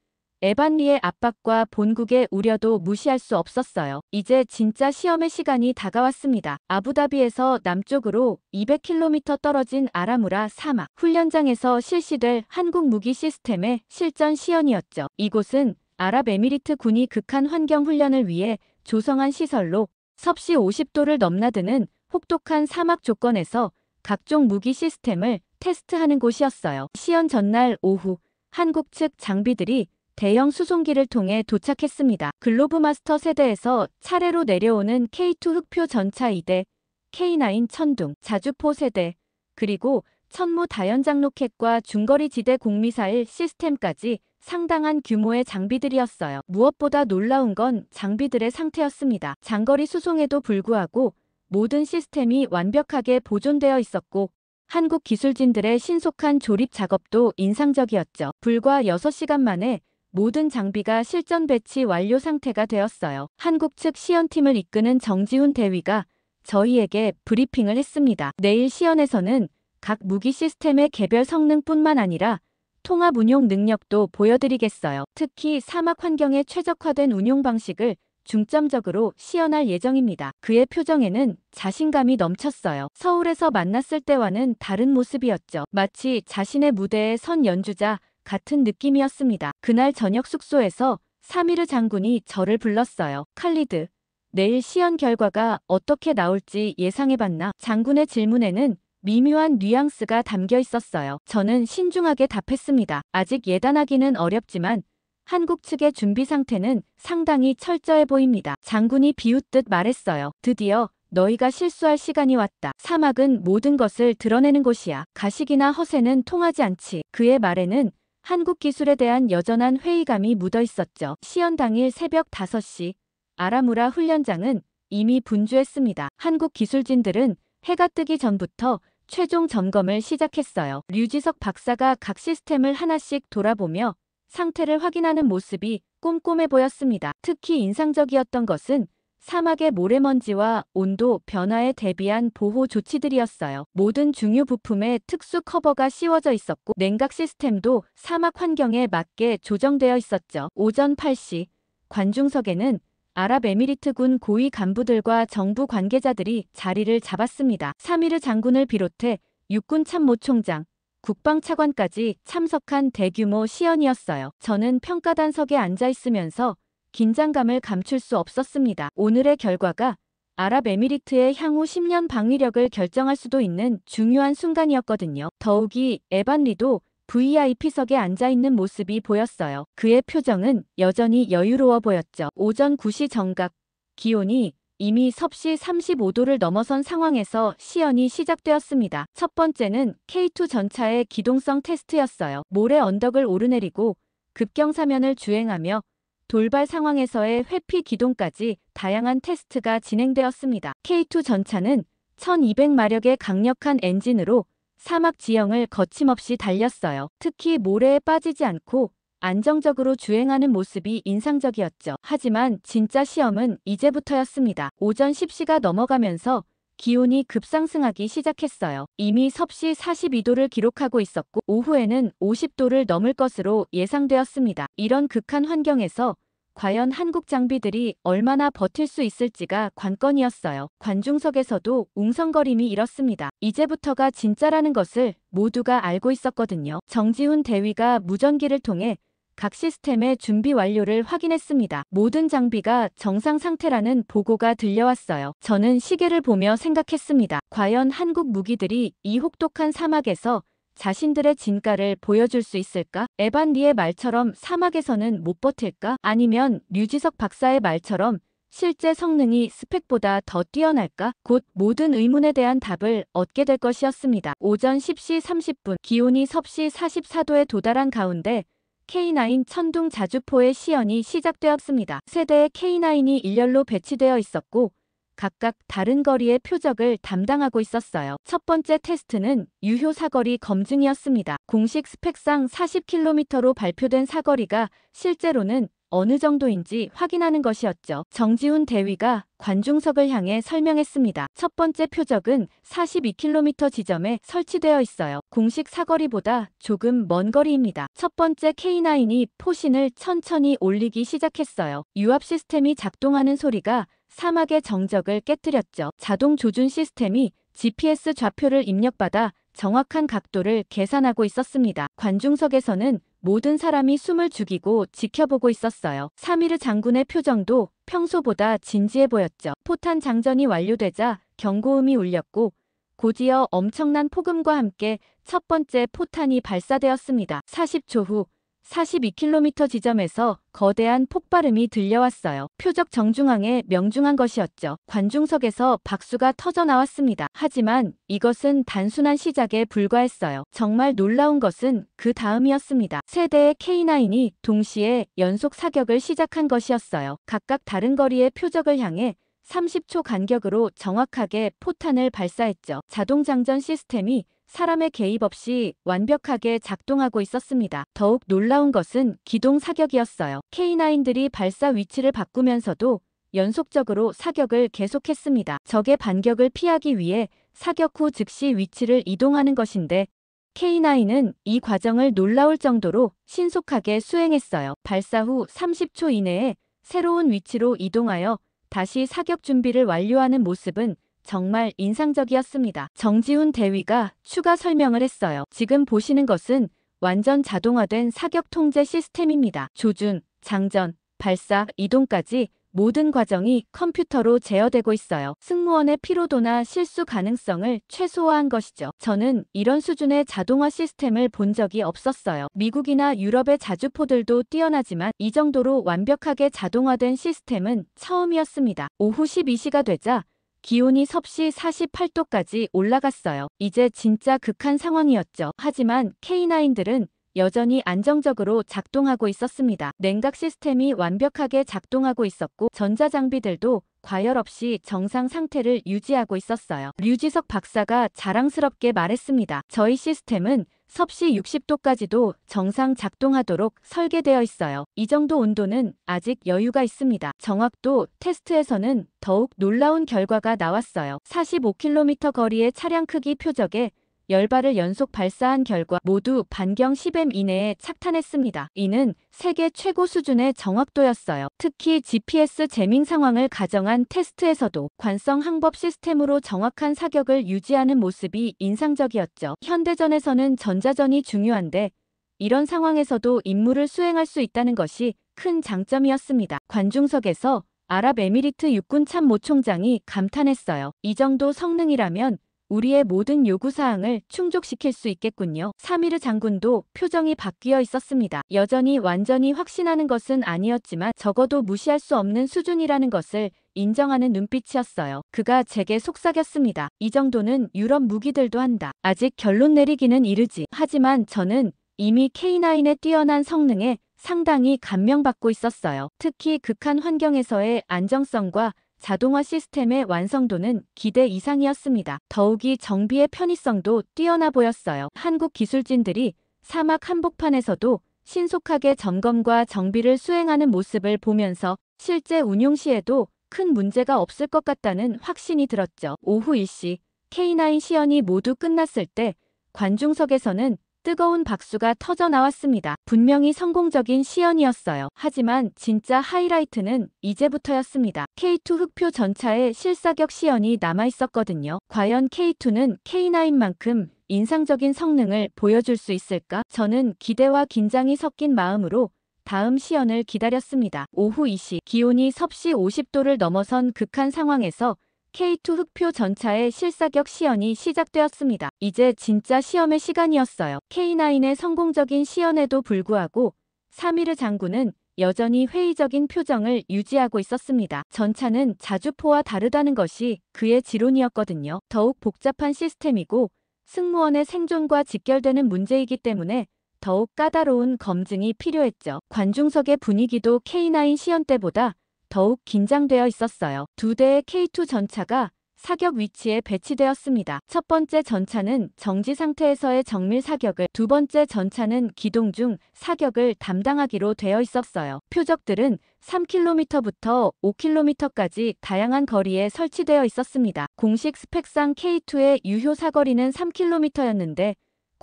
에반 리의 압박과 본국의 우려도 무시할 수 없었어요. 이제 진짜 시험의 시간이 다가왔습니다. 아부다비에서 남쪽으로 200km 떨어진 아라무라 사막 훈련장에서 실시될 한국 무기 시스템의 실전 시연이었죠. 이곳은 아랍에미리트 군이 극한 환경 훈련을 위해 조성한 시설로 섭씨 50도를 넘나드는 혹독한 사막 조건에서 각종 무기 시스템을 테스트하는 곳이었어요. 시연 전날 오후 한국 측 장비들이 대형 수송기를 통해 도착했습니다. 글로브마스터 세대에서 차례로 내려오는 K2 흑표 전차 2대, K9 천둥, 자주포 세대, 그리고 천무 다연장 로켓과 중거리 지대 공미사일 시스템까지 상당한 규모의 장비들이었어요. 무엇보다 놀라운 건 장비들의 상태였습니다. 장거리 수송에도 불구하고 모든 시스템이 완벽하게 보존되어 있었고 한국 기술진들의 신속한 조립 작업도 인상적이었죠. 불과 6시간 만에 모든 장비가 실전 배치 완료 상태가 되었어요. 한국 측 시연팀을 이끄는 정지훈 대위가 저희에게 브리핑을 했습니다. 내일 시연에서는 각 무기 시스템의 개별 성능뿐만 아니라 통합 운용 능력도 보여드리겠어요. 특히 사막 환경에 최적화된 운용 방식을 중점적으로 시연할 예정입니다. 그의 표정에는 자신감이 넘쳤어요. 서울에서 만났을 때와는 다른 모습이었죠. 마치 자신의 무대에 선 연주자 같은 느낌이었습니다. 그날 저녁 숙소에서 사미르 장군이 저를 불렀어요. 칼리드, 내일 시연 결과가 어떻게 나올지 예상해봤나? 장군의 질문에는 미묘한 뉘앙스가 담겨 있었어요. 저는 신중하게 답했습니다. 아직 예단하기는 어렵지만 한국 측의 준비 상태는 상당히 철저해 보입니다. 장군이 비웃듯 말했어요. 드디어 너희가 실수할 시간이 왔다. 사막은 모든 것을 드러내는 곳이야. 가식이나 허세는 통하지 않지. 그의 말에는 한국 기술에 대한 여전한 회의감이 묻어 있었죠. 시연 당일 새벽 5시 아라무라 훈련장은 이미 분주했습니다. 한국 기술진들은 해가 뜨기 전부터 최종 점검을 시작했어요. 류지석 박사가 각 시스템을 하나씩 돌아보며 상태를 확인하는 모습이 꼼꼼해 보였습니다. 특히 인상적이었던 것은 사막의 모래먼지와 온도 변화에 대비한 보호 조치들이었어요. 모든 중요 부품에 특수 커버가 씌워져 있었고 냉각 시스템도 사막 환경에 맞게 조정되어 있었죠. 오전 8시 관중석에는 아랍에미리트군 고위 간부들과 정부 관계자들이 자리를 잡았습니다. 사미르 장군을 비롯해 육군 참모총장, 국방차관까지 참석한 대규모 시연이었어요. 저는 평가단석에 앉아 있으면서 긴장감을 감출 수 없었습니다. 오늘의 결과가 아랍에미리트의 향후 10년 방위력을 결정할 수도 있는 중요한 순간이었거든요. 더욱이 에반 리도 VIP석에 앉아있는 모습이 보였어요. 그의 표정은 여전히 여유로워 보였죠. 오전 9시 정각, 기온이 이미 섭씨 35도를 넘어선 상황에서 시연이 시작되었습니다. 첫 번째는 K2 전차의 기동성 테스트였어요. 모래 언덕을 오르내리고 급경사면을 주행하며 돌발 상황에서의 회피 기동까지 다양한 테스트가 진행되었습니다. K2 전차는 1200마력의 강력한 엔진으로 사막 지형을 거침없이 달렸어요. 특히 모래에 빠지지 않고 안정적으로 주행하는 모습이 인상적이었죠. 하지만 진짜 시험은 이제부터였습니다. 오전 10시가 넘어가면서 기온이 급상승하기 시작했어요. 이미 섭씨 42도를 기록하고 있었고 오후에는 50도를 넘을 것으로 예상되었습니다. 이런 극한 환경에서 과연 한국 장비들이 얼마나 버틸 수 있을지가 관건이었어요. 관중석에서도 웅성거림이 일었습니다. 이제부터가 진짜라는 것을 모두가 알고 있었거든요. 정지훈 대위가 무전기를 통해 각 시스템의 준비 완료를 확인했습니다. 모든 장비가 정상 상태라는 보고가 들려왔어요. 저는 시계를 보며 생각했습니다. 과연 한국 무기들이 이 혹독한 사막에서 자신들의 진가를 보여줄 수 있을까? 에반 리의 말처럼 사막에서는 못 버틸까? 아니면 류지석 박사의 말처럼 실제 성능이 스펙보다 더 뛰어날까? 곧 모든 의문에 대한 답을 얻게 될 것이었습니다. 오전 10시 30분 기온이 섭씨 44도에 도달한 가운데 K9 천둥 자주포의 시연이 시작되었습니다. 세대의 K9이 일렬로 배치되어 있었고 각각 다른 거리의 표적을 담당하고 있었어요. 첫 번째 테스트는 유효 사거리 검증이었습니다. 공식 스펙상 40km로 발표된 사거리가 실제로는 어느 정도인지 확인하는 것이었죠. 정지훈 대위가 관중석을 향해 설명했습니다. 첫 번째 표적은 42km 지점에 설치되어 있어요. 공식 사거리보다 조금 먼 거리입니다. 첫 번째 K9이 포신을 천천히 올리기 시작했어요. 유압 시스템이 작동하는 소리가 사막의 정적을 깨뜨렸죠. 자동 조준 시스템이 GPS 좌표를 입력받아 정확한 각도를 계산하고 있었습니다. 관중석에서는 모든 사람이 숨을 죽이고 지켜보고 있었어요. 사미르 장군의 표정도 평소보다 진지해 보였죠. 포탄 장전이 완료되자 경고음이 울렸고 곧이어 엄청난 폭음과 함께 첫 번째 포탄이 발사되었습니다. 40초 후 42km 지점에서 거대한 폭발음이 들려왔어요. 표적 정중앙에 명중한 것이었죠. 관중석에서 박수가 터져 나왔습니다. 하지만 이것은 단순한 시작에 불과했어요. 정말 놀라운 것은 그 다음이었습니다. 세대의 K9이 동시에 연속 사격을 시작한 것이었어요. 각각 다른 거리의 표적을 향해 30초 간격으로 정확하게 포탄을 발사했죠. 자동 장전 시스템이 사람의 개입 없이 완벽하게 작동하고 있었습니다. 더욱 놀라운 것은 기동 사격이었어요. K9들이 발사 위치를 바꾸면서도 연속적으로 사격을 계속했습니다. 적의 반격을 피하기 위해 사격 후 즉시 위치를 이동하는 것인데 K9은 이 과정을 놀라울 정도로 신속하게 수행했어요. 발사 후 30초 이내에 새로운 위치로 이동하여 다시 사격 준비를 완료하는 모습은 정말 인상적이었습니다. 정지훈 대위가 추가 설명을 했어요. 지금 보시는 것은 완전 자동화된 사격 통제 시스템입니다. 조준, 장전, 발사, 이동까지 모든 과정이 컴퓨터로 제어되고 있어요. 승무원의 피로도나 실수 가능성을 최소화한 것이죠. 저는 이런 수준의 자동화 시스템을 본 적이 없었어요. 미국이나 유럽의 자주포들도 뛰어나지만 이 정도로 완벽하게 자동화된 시스템은 처음이었습니다. 오후 12시가 되자 기온이 섭씨 48도까지 올라갔어요. 이제 진짜 극한 상황이었죠. 하지만 K9들은 여전히 안정적으로 작동하고 있었습니다. 냉각 시스템이 완벽하게 작동하고 있었고 전자장비들도 과열 없이 정상 상태를 유지하고 있었어요. 류지석 박사가 자랑스럽게 말했습니다. 저희 시스템은 섭씨 60도까지도 정상 작동하도록 설계되어 있어요. 이 정도 온도는 아직 여유가 있습니다. 정확도 테스트에서는 더욱 놀라운 결과가 나왔어요. 45km 거리의 차량 크기 표적에 10발을 연속 발사한 결과 모두 반경 10m 이내에 착탄했습니다. 이는 세계 최고 수준의 정확도였어요. 특히 GPS 재밍 상황을 가정한 테스트에서도 관성 항법 시스템으로 정확한 사격을 유지하는 모습이 인상적이었죠. 현대전에서는 전자전이 중요한데 이런 상황에서도 임무를 수행할 수 있다는 것이 큰 장점이었습니다. 관중석에서 아랍에미리트 육군 참모 총장이 감탄했어요. 이 정도 성능이라면 우리의 모든 요구사항을 충족시킬 수 있겠군요. 사미르 장군도 표정이 바뀌어 있었습니다. 여전히 완전히 확신하는 것은 아니었지만 적어도 무시할 수 없는 수준이라는 것을 인정하는 눈빛이었어요. 그가 제게 속삭였습니다. 이 정도는 유럽 무기들도 한다. 아직 결론 내리기는 이르지. 하지만 저는 이미 K9의 뛰어난 성능에 상당히 감명받고 있었어요. 특히 극한 환경에서의 안정성과 자동화 시스템의 완성도는 기대 이상이었습니다. 더욱이 정비의 편의성도 뛰어나 보였어요. 한국 기술진들이 사막 한복판에서도 신속하게 점검과 정비를 수행하는 모습을 보면서 실제 운용 시에도 큰 문제가 없을 것 같다는 확신이 들었죠. 오후 1시 K9 시연이 모두 끝났을 때 관중석에서는 뜨거운 박수가 터져 나왔습니다. 분명히 성공적인 시연이었어요. 하지만 진짜 하이라이트는 이제부터였습니다. K2 흑표 전차의 실사격 시연이 남아있었거든요. 과연 K2는 K9만큼 인상적인 성능을 보여줄 수 있을까? 저는 기대와 긴장이 섞인 마음으로 다음 시연을 기다렸습니다. 오후 2시 기온이 섭씨 50도를 넘어선 극한 상황에서 K2 흑표 전차의 실사격 시연이 시작되었습니다. 이제 진짜 시험의 시간이었어요. K9의 성공적인 시연에도 불구하고 사미르 장군은 여전히 회의적인 표정을 유지하고 있었습니다. 전차는 자주포와 다르다는 것이 그의 지론이었거든요. 더욱 복잡한 시스템이고 승무원의 생존과 직결되는 문제이기 때문에 더욱 까다로운 검증이 필요했죠. 관중석의 분위기도 K9 시연 때보다 더욱 긴장되어 있었어요. 두 대의 K2 전차가 사격 위치에 배치되었습니다. 첫 번째 전차는 정지 상태에서의 정밀 사격을, 두 번째 전차는 기동 중 사격을 담당하기로 되어 있었어요. 표적들은 3km부터 5km까지 다양한 거리에 설치되어 있었습니다. 공식 스펙상 K2의 유효 사거리는 3km였는데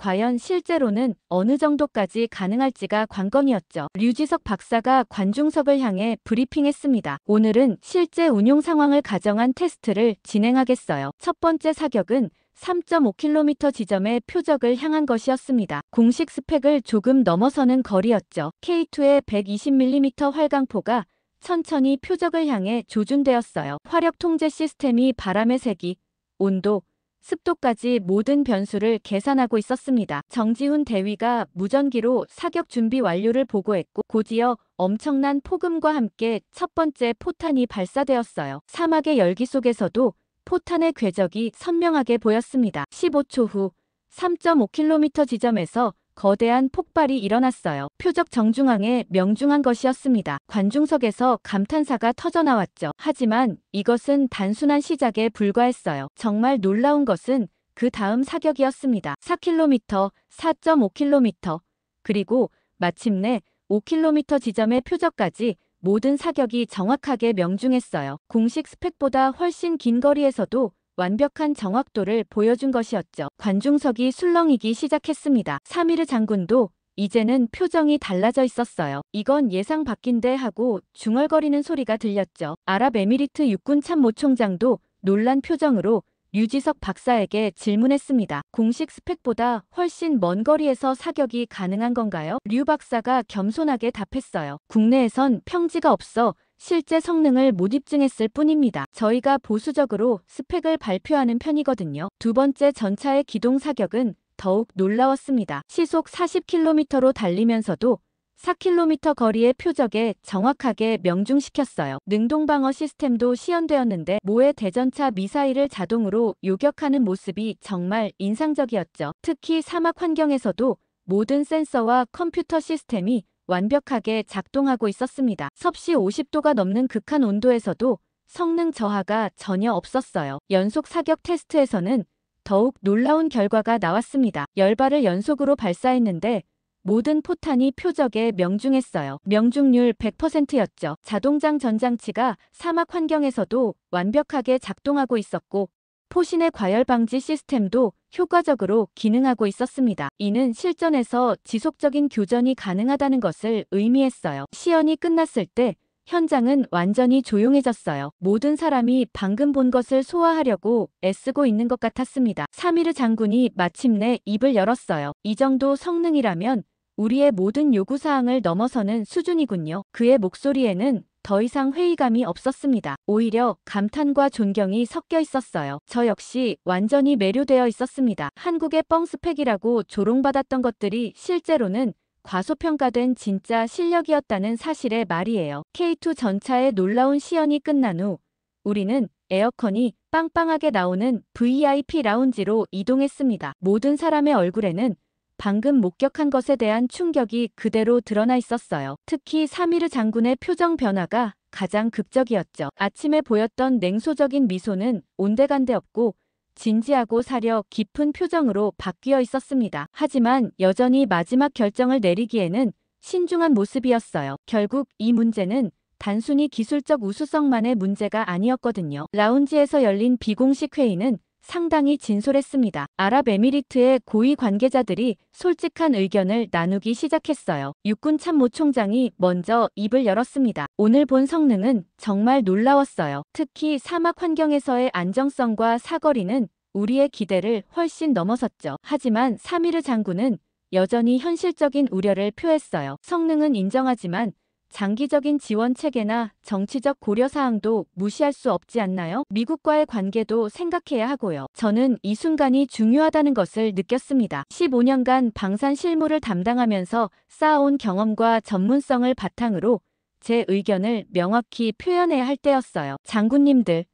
과연 실제로는 어느 정도까지 가능할지가 관건이었죠. 류지석 박사가 관중석을 향해 브리핑했습니다. 오늘은 실제 운용 상황을 가정한 테스트를 진행하겠어요. 첫 번째 사격은 3.5km 지점의 표적을 향한 것이었습니다. 공식 스펙을 조금 넘어서는 거리였죠. K2의 120mm 활강포가 천천히 표적을 향해 조준되었어요. 화력 통제 시스템이 바람의 세기, 온도, 습도까지 모든 변수를 계산하고 있었습니다. 정지훈 대위가 무전기로 사격 준비 완료를 보고했고 곧이어 엄청난 폭음과 함께 첫 번째 포탄이 발사되었어요. 사막의 열기 속에서도 포탄의 궤적이 선명하게 보였습니다. 15초 후 3.5km 지점에서 거대한 폭발이 일어났어요. 표적 정중앙에 명중한 것이었습니다. 관중석에서 감탄사가 터져나왔죠. 하지만 이것은 단순한 시작에 불과했어요. 정말 놀라운 것은 그 다음 사격이었습니다. 4km, 4.5km, 그리고 마침내 5km 지점의 표적까지 모든 사격이 정확하게 명중했어요. 공식 스펙보다 훨씬 긴 거리에서도 완벽한 정확도를 보여준 것이었죠. 관중석이 술렁이기 시작했습니다. 사미르 장군도 이제는 표정이 달라져 있었어요. 이건 예상 밖인데 하고 중얼거리는 소리가 들렸죠. 아랍에미리트 육군 참모 총장도 놀란 표정으로 류지석 박사에게 질문했습니다. 공식 스펙보다 훨씬 먼 거리에서 사격이 가능한 건가요? 류 박사가 겸손하게 답했어요. 국내에선 평지가 없어 실제 성능을 못 입증했을 뿐입니다. 저희가 보수적으로 스펙을 발표하는 편이거든요. 두 번째 전차의 기동 사격은 더욱 놀라웠습니다. 시속 40km로 달리면서도 4km 거리의 표적에 정확하게 명중시켰어요. 능동방어 시스템도 시연되었는데 모의 대전차 미사일을 자동으로 요격하는 모습이 정말 인상적이었죠. 특히 사막 환경에서도 모든 센서와 컴퓨터 시스템이 완벽하게 작동하고 있었습니다. 섭씨 50도가 넘는 극한 온도에서도 성능 저하가 전혀 없었어요. 연속 사격 테스트에서는 더욱 놀라운 결과가 나왔습니다. 10발을 연속으로 발사했는데 모든 포탄이 표적에 명중했어요. 명중률 100%였죠. 자동장 전장치가 사막 환경에서도 완벽하게 작동하고 있었고 포신의 과열 방지 시스템도 효과적으로 기능하고 있었습니다. 이는 실전에서 지속적인 교전이 가능하다는 것을 의미했어요. 시연이 끝났을 때 현장은 완전히 조용해졌어요. 모든 사람이 방금 본 것을 소화하려고 애쓰고 있는 것 같았습니다. 사미르 장군이 마침내 입을 열었어요. 이 정도 성능이라면 우리의 모든 요구사항을 넘어서는 수준이군요. 그의 목소리에는 더 이상 회의감이 없었습니다. 오히려 감탄과 존경이 섞여 있었어요. 저 역시 완전히 매료되어 있었습니다. 한국의 뻥스펙이라고 조롱받았던 것들이 실제로는 과소평가된 진짜 실력이었다는 사실의 말이에요. K2 전차의 놀라운 시연이 끝난 후 우리는 에어컨이 빵빵하게 나오는 VIP 라운지로 이동했습니다. 모든 사람의 얼굴에는 방금 목격한 것에 대한 충격이 그대로 드러나 있었어요. 특히 사미르 장군의 표정 변화가 가장 극적이었죠. 아침에 보였던 냉소적인 미소는 온데간데 없고 진지하고 사려 깊은 표정으로 바뀌어 있었습니다. 하지만 여전히 마지막 결정을 내리기에는 신중한 모습이었어요. 결국 이 문제는 단순히 기술적 우수성만의 문제가 아니었거든요. 라운지에서 열린 비공식 회의는 상당히 진솔했습니다. 아랍에미리트의 고위 관계자들이 솔직한 의견을 나누기 시작했어요. 육군 참모총장이 먼저 입을 열었습니다. 오늘 본 성능은 정말 놀라웠어요. 특히 사막 환경에서의 안정성과 사거리는 우리의 기대를 훨씬 넘어섰죠. 하지만 사미르 장군은 여전히 현실적인 우려를 표했어요. 성능은 인정하지만 장기적인 지원 체계나 정치적 고려 사항도 무시할 수 없지 않나요? 미국과의 관계도 생각해야 하고요. 저는 이 순간이 중요하다는 것을 느꼈습니다. 15년간 방산 실무를 담당하면서 쌓아온 경험과 전문성을 바탕으로 제 의견을 명확히 표현해야 할 때였어요. 장군님들,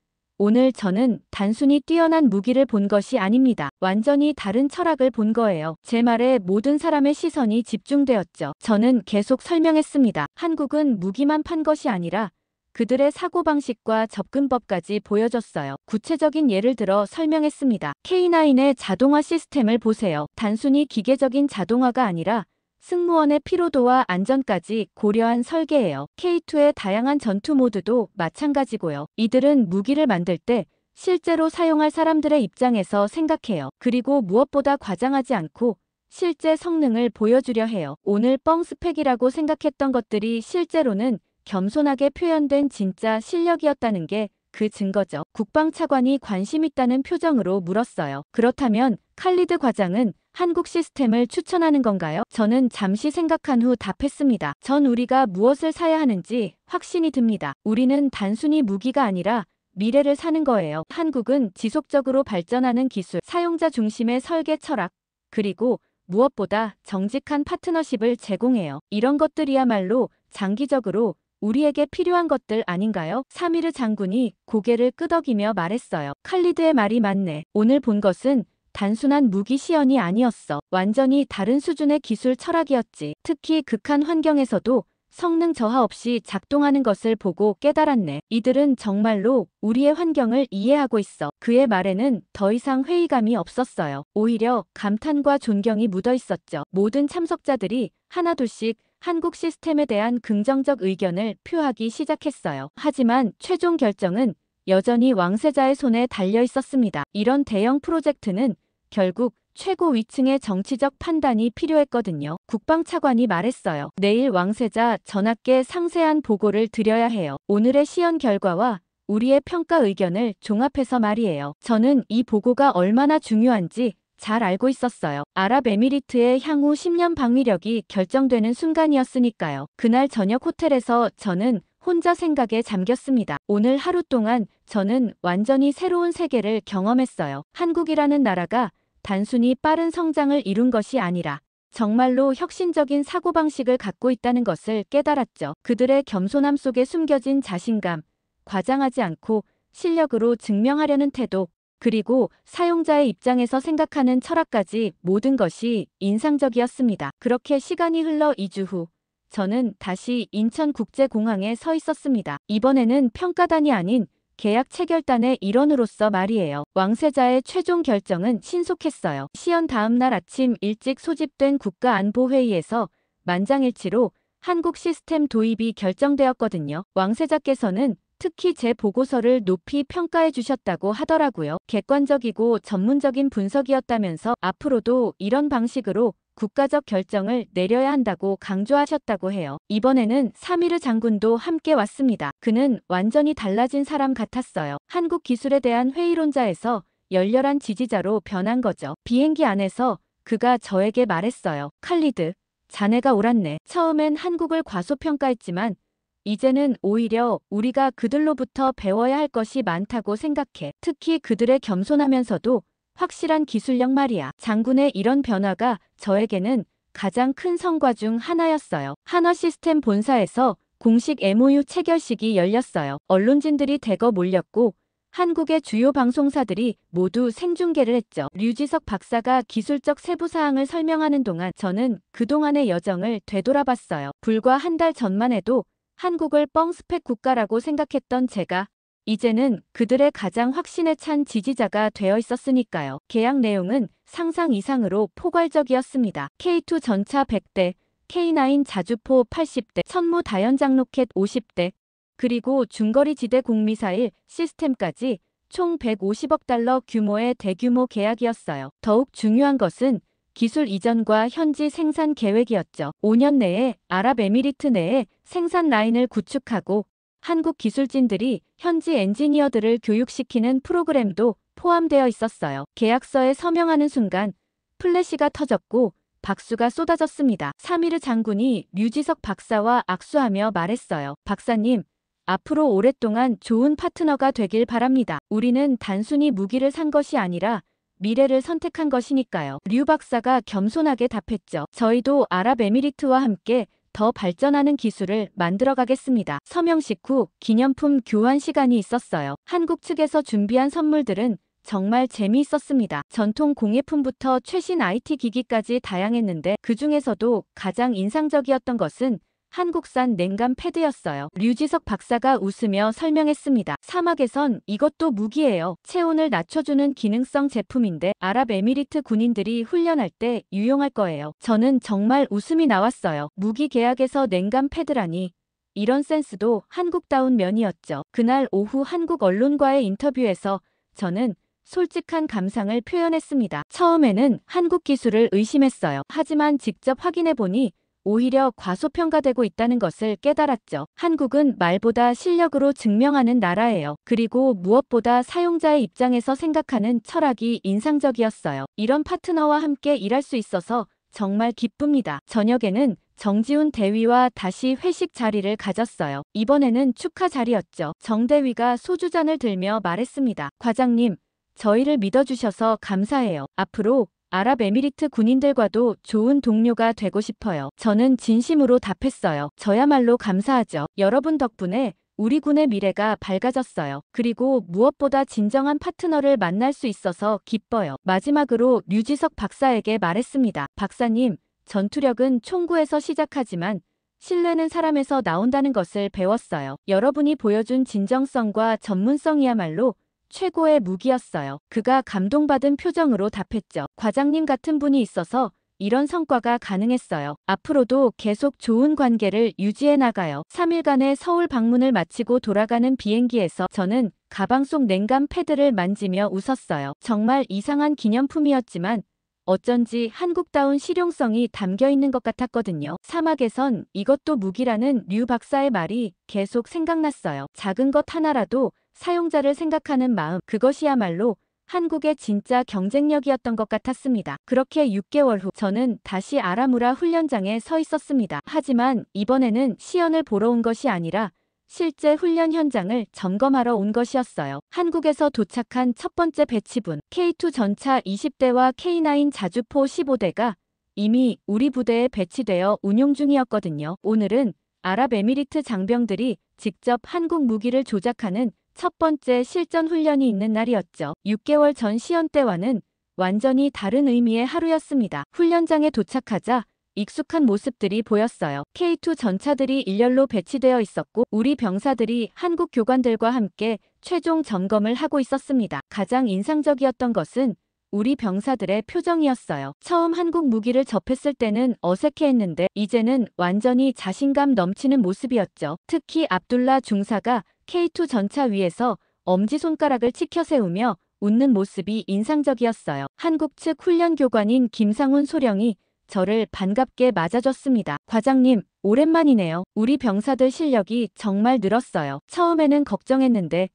오늘 저는 단순히 뛰어난 무기를 본 것이 아닙니다. 완전히 다른 철학을 본 거예요. 제 말에 모든 사람의 시선이 집중되었죠. 저는 계속 설명했습니다. 한국은 무기만 판 것이 아니라 그들의 사고방식과 접근법까지 보여줬어요. 구체적인 예를 들어 설명했습니다. K9의 자동화 시스템을 보세요. 단순히 기계적인 자동화가 아니라 승무원의 피로도와 안전까지 고려한 설계예요. K2의 다양한 전투 모드도 마찬가지고요. 이들은 무기를 만들 때 실제로 사용할 사람들의 입장에서 생각해요. 그리고 무엇보다 과장하지 않고 실제 성능을 보여주려 해요. 오늘 뻥스펙이라고 생각했던 것들이 실제로는 겸손하게 표현된 진짜 실력이었다는 게 그 증거죠. 국방차관이 관심 있다는 표정으로 물었어요. 그렇다면 칼리드 과장은 한국 시스템을 추천하는 건가요? 저는 잠시 생각한 후 답했습니다. 전 우리가 무엇을 사야 하는지 확신이 듭니다. 우리는 단순히 무기가 아니라 미래를 사는 거예요. 한국은 지속적으로 발전하는 기술, 사용자 중심의 설계 철학, 그리고 무엇보다 정직한 파트너십을 제공해요. 이런 것들이야말로 장기적으로 우리에게 필요한 것들 아닌가요? 사미르 장군이 고개를 끄덕이며 말했어요. 칼리드의 말이 맞네. 오늘 본 것은 단순한 무기 시연이 아니었어. 완전히 다른 수준의 기술 철학이었지. 특히 극한 환경에서도 성능 저하 없이 작동하는 것을 보고 깨달았네. 이들은 정말로 우리의 환경을 이해하고 있어. 그의 말에는 더 이상 회의감이 없었어요. 오히려 감탄과 존경이 묻어 있었죠. 모든 참석자들이 하나둘씩 한국 시스템에 대한 긍정적 의견을 표하기 시작했어요. 하지만 최종 결정은 여전히 왕세자의 손에 달려 있었습니다. 이런 대형 프로젝트는 결국 최고 위층의 정치적 판단이 필요했거든요. 국방차관이 말했어요. 내일 왕세자 전하께 상세한 보고를 드려야 해요. 오늘의 시연 결과와 우리의 평가 의견을 종합해서 말이에요. 저는 이 보고가 얼마나 중요한지 잘 알고 있었어요. 아랍에미리트의 향후 10년 방위력이 결정되는 순간이었으니까요. 그날 저녁 호텔에서 저는 혼자 생각에 잠겼습니다. 오늘 하루 동안 저는 완전히 새로운 세계를 경험했어요. 한국이라는 나라가 단순히 빠른 성장을 이룬 것이 아니라 정말로 혁신적인 사고방식을 갖고 있다는 것을 깨달았죠. 그들의 겸손함 속에 숨겨진 자신감, 과장하지 않고 실력으로 증명하려는 태도, 그리고 사용자의 입장에서 생각하는 철학까지 모든 것이 인상적이었습니다. 그렇게 시간이 흘러 2주 후 저는 다시 인천국제공항에 서 있었습니다. 이번에는 평가단이 아닌 계약 체결단의 일원으로서 말이에요. 왕세자의 최종 결정은 신속했어요. 시연 다음 날 아침 일찍 소집된 국가안보회의에서 만장일치로 한국 시스템 도입이 결정되었거든요. 왕세자께서는 특히 제 보고서를 높이 평가해 주셨다고 하더라고요. 객관적이고 전문적인 분석이었다면서 앞으로도 이런 방식으로 국가적 결정을 내려야 한다고 강조하셨다고 해요. 이번에는 사미르 장군도 함께 왔습니다. 그는 완전히 달라진 사람 같았어요. 한국 기술에 대한 회의론자에서 열렬한 지지자로 변한 거죠. 비행기 안에서 그가 저에게 말했어요. 칼리드, 자네가 옳았네. 처음엔 한국을 과소평가했지만 이제는 오히려 우리가 그들로부터 배워야 할 것이 많다고 생각해. 특히 그들의 겸손하면서도 확실한 기술력 말이야. 장군의 이런 변화가 저에게는 가장 큰 성과 중 하나였어요. 한화 시스템 본사에서 공식 MOU 체결식이 열렸어요. 언론진들이 대거 몰렸고 한국의 주요 방송사들이 모두 생중계를 했죠. 류지석 박사가 기술적 세부사항을 설명하는 동안 저는 그동안의 여정을 되돌아봤어요. 불과 한 달 전만 해도 한국을 뻥스펙 국가라고 생각했던 제가 이제는 그들의 가장 확신에 찬 지지자가 되어 있었으니까요. 계약 내용은 상상 이상으로 포괄적이었습니다. K2 전차 100대, K9 자주포 80대, 천무 다연장 로켓 50대, 그리고 중거리 지대 공미사일 시스템까지 총 150억 달러 규모의 대규모 계약이었어요. 더욱 중요한 것은 기술 이전과 현지 생산 계획이었죠. 5년 내에 아랍에미리트 내에 생산 라인을 구축하고 한국 기술진들이 현지 엔지니어들을 교육시키는 프로그램도 포함되어 있었어요. 계약서에 서명하는 순간 플래시가 터졌고 박수가 쏟아졌습니다. 사미르 장군이 류지석 박사와 악수하며 말했어요. 박사님, 앞으로 오랫동안 좋은 파트너가 되길 바랍니다. 우리는 단순히 무기를 산 것이 아니라 미래를 선택한 것이니까요. 류 박사가 겸손하게 답했죠. 저희도 아랍에미리트와 함께 더 발전하는 기술을 만들어가겠습니다. 서명식 후 기념품 교환 시간이 있었어요. 한국 측에서 준비한 선물들은 정말 재미있었습니다. 전통 공예품부터 최신 IT 기기까지 다양했는데 그 중에서도 가장 인상적이었던 것은 한국산 냉감 패드였어요. 류지석 박사가 웃으며 설명했습니다. 사막에선 이것도 무기예요. 체온을 낮춰주는 기능성 제품인데 아랍에미리트 군인들이 훈련할 때 유용할 거예요. 저는 정말 웃음이 나왔어요. 무기 계약에서 냉감 패드라니. 이런 센스도 한국다운 면이었죠. 그날 오후 한국 언론과의 인터뷰에서 저는 솔직한 감상을 표현했습니다. 처음에는 한국 기술을 의심했어요. 하지만 직접 확인해보니 오히려 과소평가되고 있다는 것을 깨달았죠. 한국은 말보다 실력으로 증명하는 나라예요. 그리고 무엇보다 사용자의 입장에서 생각하는 철학이 인상적이었어요. 이런 파트너와 함께 일할 수 있어서 정말 기쁩니다. 저녁에는 정지훈 대위와 다시 회식 자리를 가졌어요. 이번에는 축하 자리였죠. 정 대위가 소주잔을 들며 말했습니다. 과장님, 저희를 믿어주셔서 감사해요. 앞으로 아랍에미리트 군인들과도 좋은 동료가 되고 싶어요. 저는 진심으로 답했어요. 저야말로 감사하죠. 여러분 덕분에 우리 군의 미래가 밝아졌어요. 그리고 무엇보다 진정한 파트너를 만날 수 있어서 기뻐요. 마지막으로 류지석 박사에게 말했습니다. 박사님, 전투력은 총구에서 시작하지만 신뢰는 사람에서 나온다는 것을 배웠어요. 여러분이 보여준 진정성과 전문성이야말로 최고의 무기였어요. 그가 감동받은 표정으로 답했죠. 과장님 같은 분이 있어서 이런 성과가 가능했어요. 앞으로도 계속 좋은 관계를 유지해 나가요. 3일간의 서울 방문을 마치고 돌아가는 비행기에서 저는 가방 속 냉감 패드를 만지며 웃었어요. 정말 이상한 기념품이었지만 어쩐지 한국다운 실용성이 담겨 있는 것 같았거든요. 사막에선 이것도 무기라는 류 박사의 말이 계속 생각났어요. 작은 것 하나라도 사용자를 생각하는 마음, 그것이야말로 한국의 진짜 경쟁력이었던 것 같았습니다. 그렇게 6개월 후 저는 다시 아라무라 훈련장에 서 있었습니다. 하지만 이번에는 시연을 보러 온 것이 아니라 실제 훈련 현장을 점검하러 온 것이었어요. 한국에서 도착한 첫 번째 배치분, K2 전차 20대와 K9 자주포 15대가 이미 우리 부대에 배치되어 운용 중이었거든요. 오늘은 아랍에미리트 장병들이 직접 한국 무기를 조작하는 첫 번째 실전 훈련이 있는 날이었죠. 6개월 전 시연 때와는 완전히 다른 의미의 하루였습니다. 훈련장에 도착하자 익숙한 모습들이 보였어요. K2 전차들이 일렬로 배치되어 있었고 우리 병사들이 한국 교관들과 함께 최종 점검을 하고 있었습니다. 가장 인상적이었던 것은 우리 병사들의 표정이었어요. 처음 한국 무기를 접했을 때는 어색해했는데 이제는 완전히 자신감 넘치는 모습이었죠. 특히 압둘라 중사가 K2 전차 위에서 엄지손가락을 치켜 세우며 웃는 모습이 인상적이었어요. 한국 측 훈련교관인 김상훈 소령이 저를 반갑게 맞아줬습니다. 과장님, 오랜만이네요. 우리 병사들 실력이 정말 늘었어요. 처음에는 걱정했는데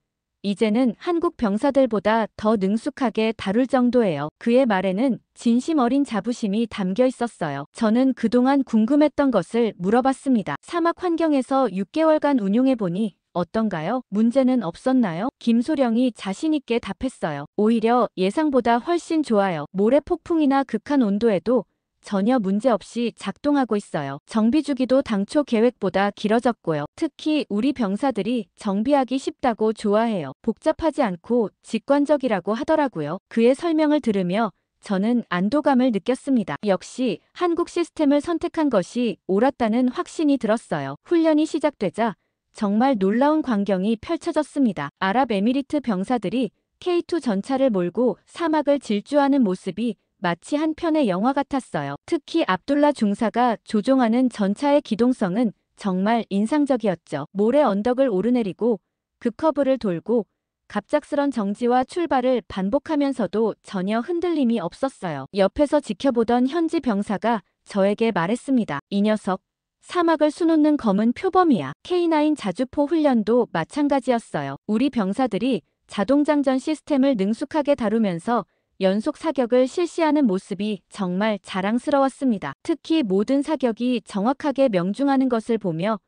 이제는 한국 병사들보다 더 능숙하게 다룰 정도예요. 그의 말에는 진심 어린 자부심이 담겨 있었어요. 저는 그동안 궁금했던 것을 물어봤습니다. 사막 환경에서 6개월간 운용해보니 어떤가요? 문제는 없었나요? 김소령이 자신있게 답했어요. 오히려 예상보다 훨씬 좋아요. 모래 폭풍이나 극한 온도에도 전혀 문제없이 작동하고 있어요. 정비 주기도 당초 계획보다 길어졌고요. 특히 우리 병사들이 정비하기 쉽다고 좋아해요. 복잡하지 않고 직관적이라고 하더라고요. 그의 설명을 들으며 저는 안도감을 느꼈습니다. 역시 한국 시스템을 선택한 것이 옳았다는 확신이 들었어요. 훈련이 시작되자 정말 놀라운 광경이 펼쳐졌습니다. 아랍에미리트 병사들이 K2 전차를 몰고 사막을 질주하는 모습이 마치 한 편의 영화 같았어요. 특히 압둘라 중사가 조종하는 전차의 기동성은 정말 인상적이었죠. 모래 언덕을 오르내리고 급커브를 돌고 갑작스런 정지와 출발을 반복하면서도 전혀 흔들림이 없었어요. 옆에서 지켜보던 현지 병사가 저에게 말했습니다. 이 녀석 사막을 수놓는 검은 표범이야. K9 자주포 훈련도 마찬가지였어요. 우리 병사들이 자동장전 시스템을 능숙하게 다루면서 연속 사격을 실시하는 모습이 정말 자랑스러웠습니다. 특히 모든 사격이 정확하게 명중하는 것을 보며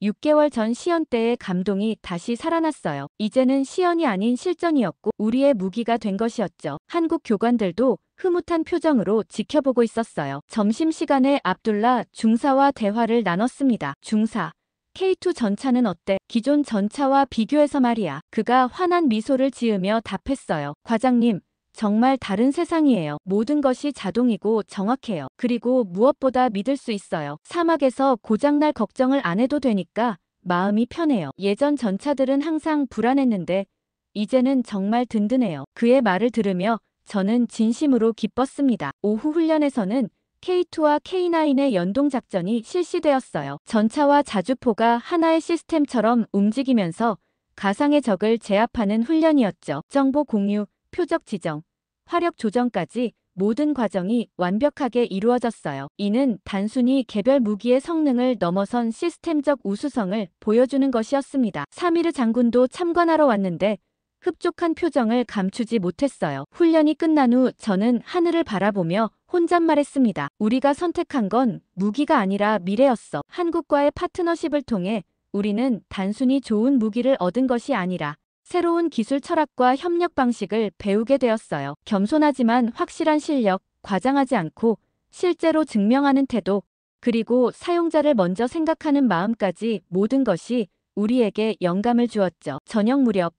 6개월 전 시연 때의 감동이 다시 살아났어요. 이제는 시연이 아닌 실전이었고 우리의 무기가 된 것이었죠. 한국 교관들도 흐뭇한 표정으로 지켜보고 있었어요. 점심시간에 압둘라 중사와 대화를 나눴습니다. 중사, K2 전차는 어때? 기존 전차와 비교해서 말이야. 그가 환한 미소를 지으며 답했어요. 과장님, 정말 다른 세상이에요. 모든 것이 자동이고 정확해요. 그리고 무엇보다 믿을 수 있어요. 사막에서 고장날 걱정을 안 해도 되니까 마음이 편해요. 예전 전차들은 항상 불안했는데 이제는 정말 든든해요. 그의 말을 들으며 저는 진심으로 기뻤습니다. 오후 훈련에서는 K2와 K9의 연동작전이 실시되었어요. 전차와 자주포가 하나의 시스템처럼 움직이면서 가상의 적을 제압하는 훈련이었죠. 정보 공유, 표적 지정, 화력 조정까지 모든 과정이 완벽하게 이루어졌어요. 이는 단순히 개별 무기의 성능을 넘어선 시스템적 우수성을 보여주는 것이었습니다. 사미르 장군도 참관하러 왔는데 흡족한 표정을 감추지 못했어요. 훈련이 끝난 후 저는 하늘을 바라보며 혼잣말했습니다. 우리가 선택한 건 무기가 아니라 미래였어. 한국과의 파트너십을 통해 우리는 단순히 좋은 무기를 얻은 것이 아니라 새로운 기술 철학과 협력 방식을 배우게 되었어요. 겸손하지만 확실한 실력, 과장하지 않고 실제로 증명하는 태도, 그리고 사용자를 먼저 생각하는 마음까지 모든 것이 우리에게 영감을 주었죠. 저녁 무렵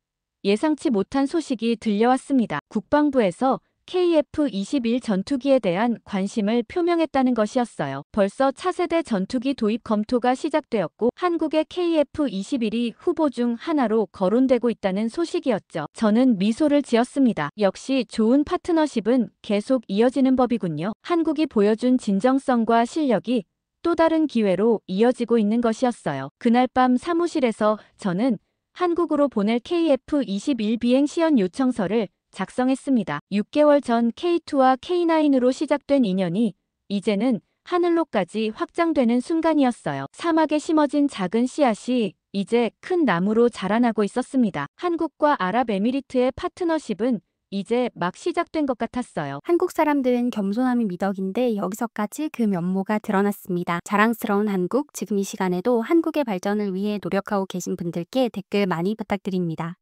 예상치 못한 소식이 들려왔습니다. 국방부에서 KF-21 전투기에 대한 관심을 표명했다는 것이었어요. 벌써 차세대 전투기 도입 검토가 시작되었고 한국의 KF-21이 후보 중 하나로 거론되고 있다는 소식이었죠. 저는 미소를 지었습니다. 역시 좋은 파트너십은 계속 이어지는 법이군요. 한국이 보여준 진정성과 실력이 또 다른 기회로 이어지고 있는 것이었어요. 그날 밤 사무실에서 저는 한국으로 보낼 KF-21 비행 시연 요청서를 작성했습니다. 6개월 전 K2와 K9으로 시작된 인연이 이제는 하늘로까지 확장되는 순간이었어요. 사막에 심어진 작은 씨앗이 이제 큰 나무로 자라나고 있었습니다. 한국과 아랍에미리트의 파트너십은 이제 막 시작된 것 같았어요. 한국 사람들은 겸손함이 미덕인데 여기서까지 그 면모가 드러났습니다. 자랑스러운 한국, 지금 이 시간에도 한국의 발전을 위해 노력하고 계신 분들께 댓글 많이 부탁드립니다.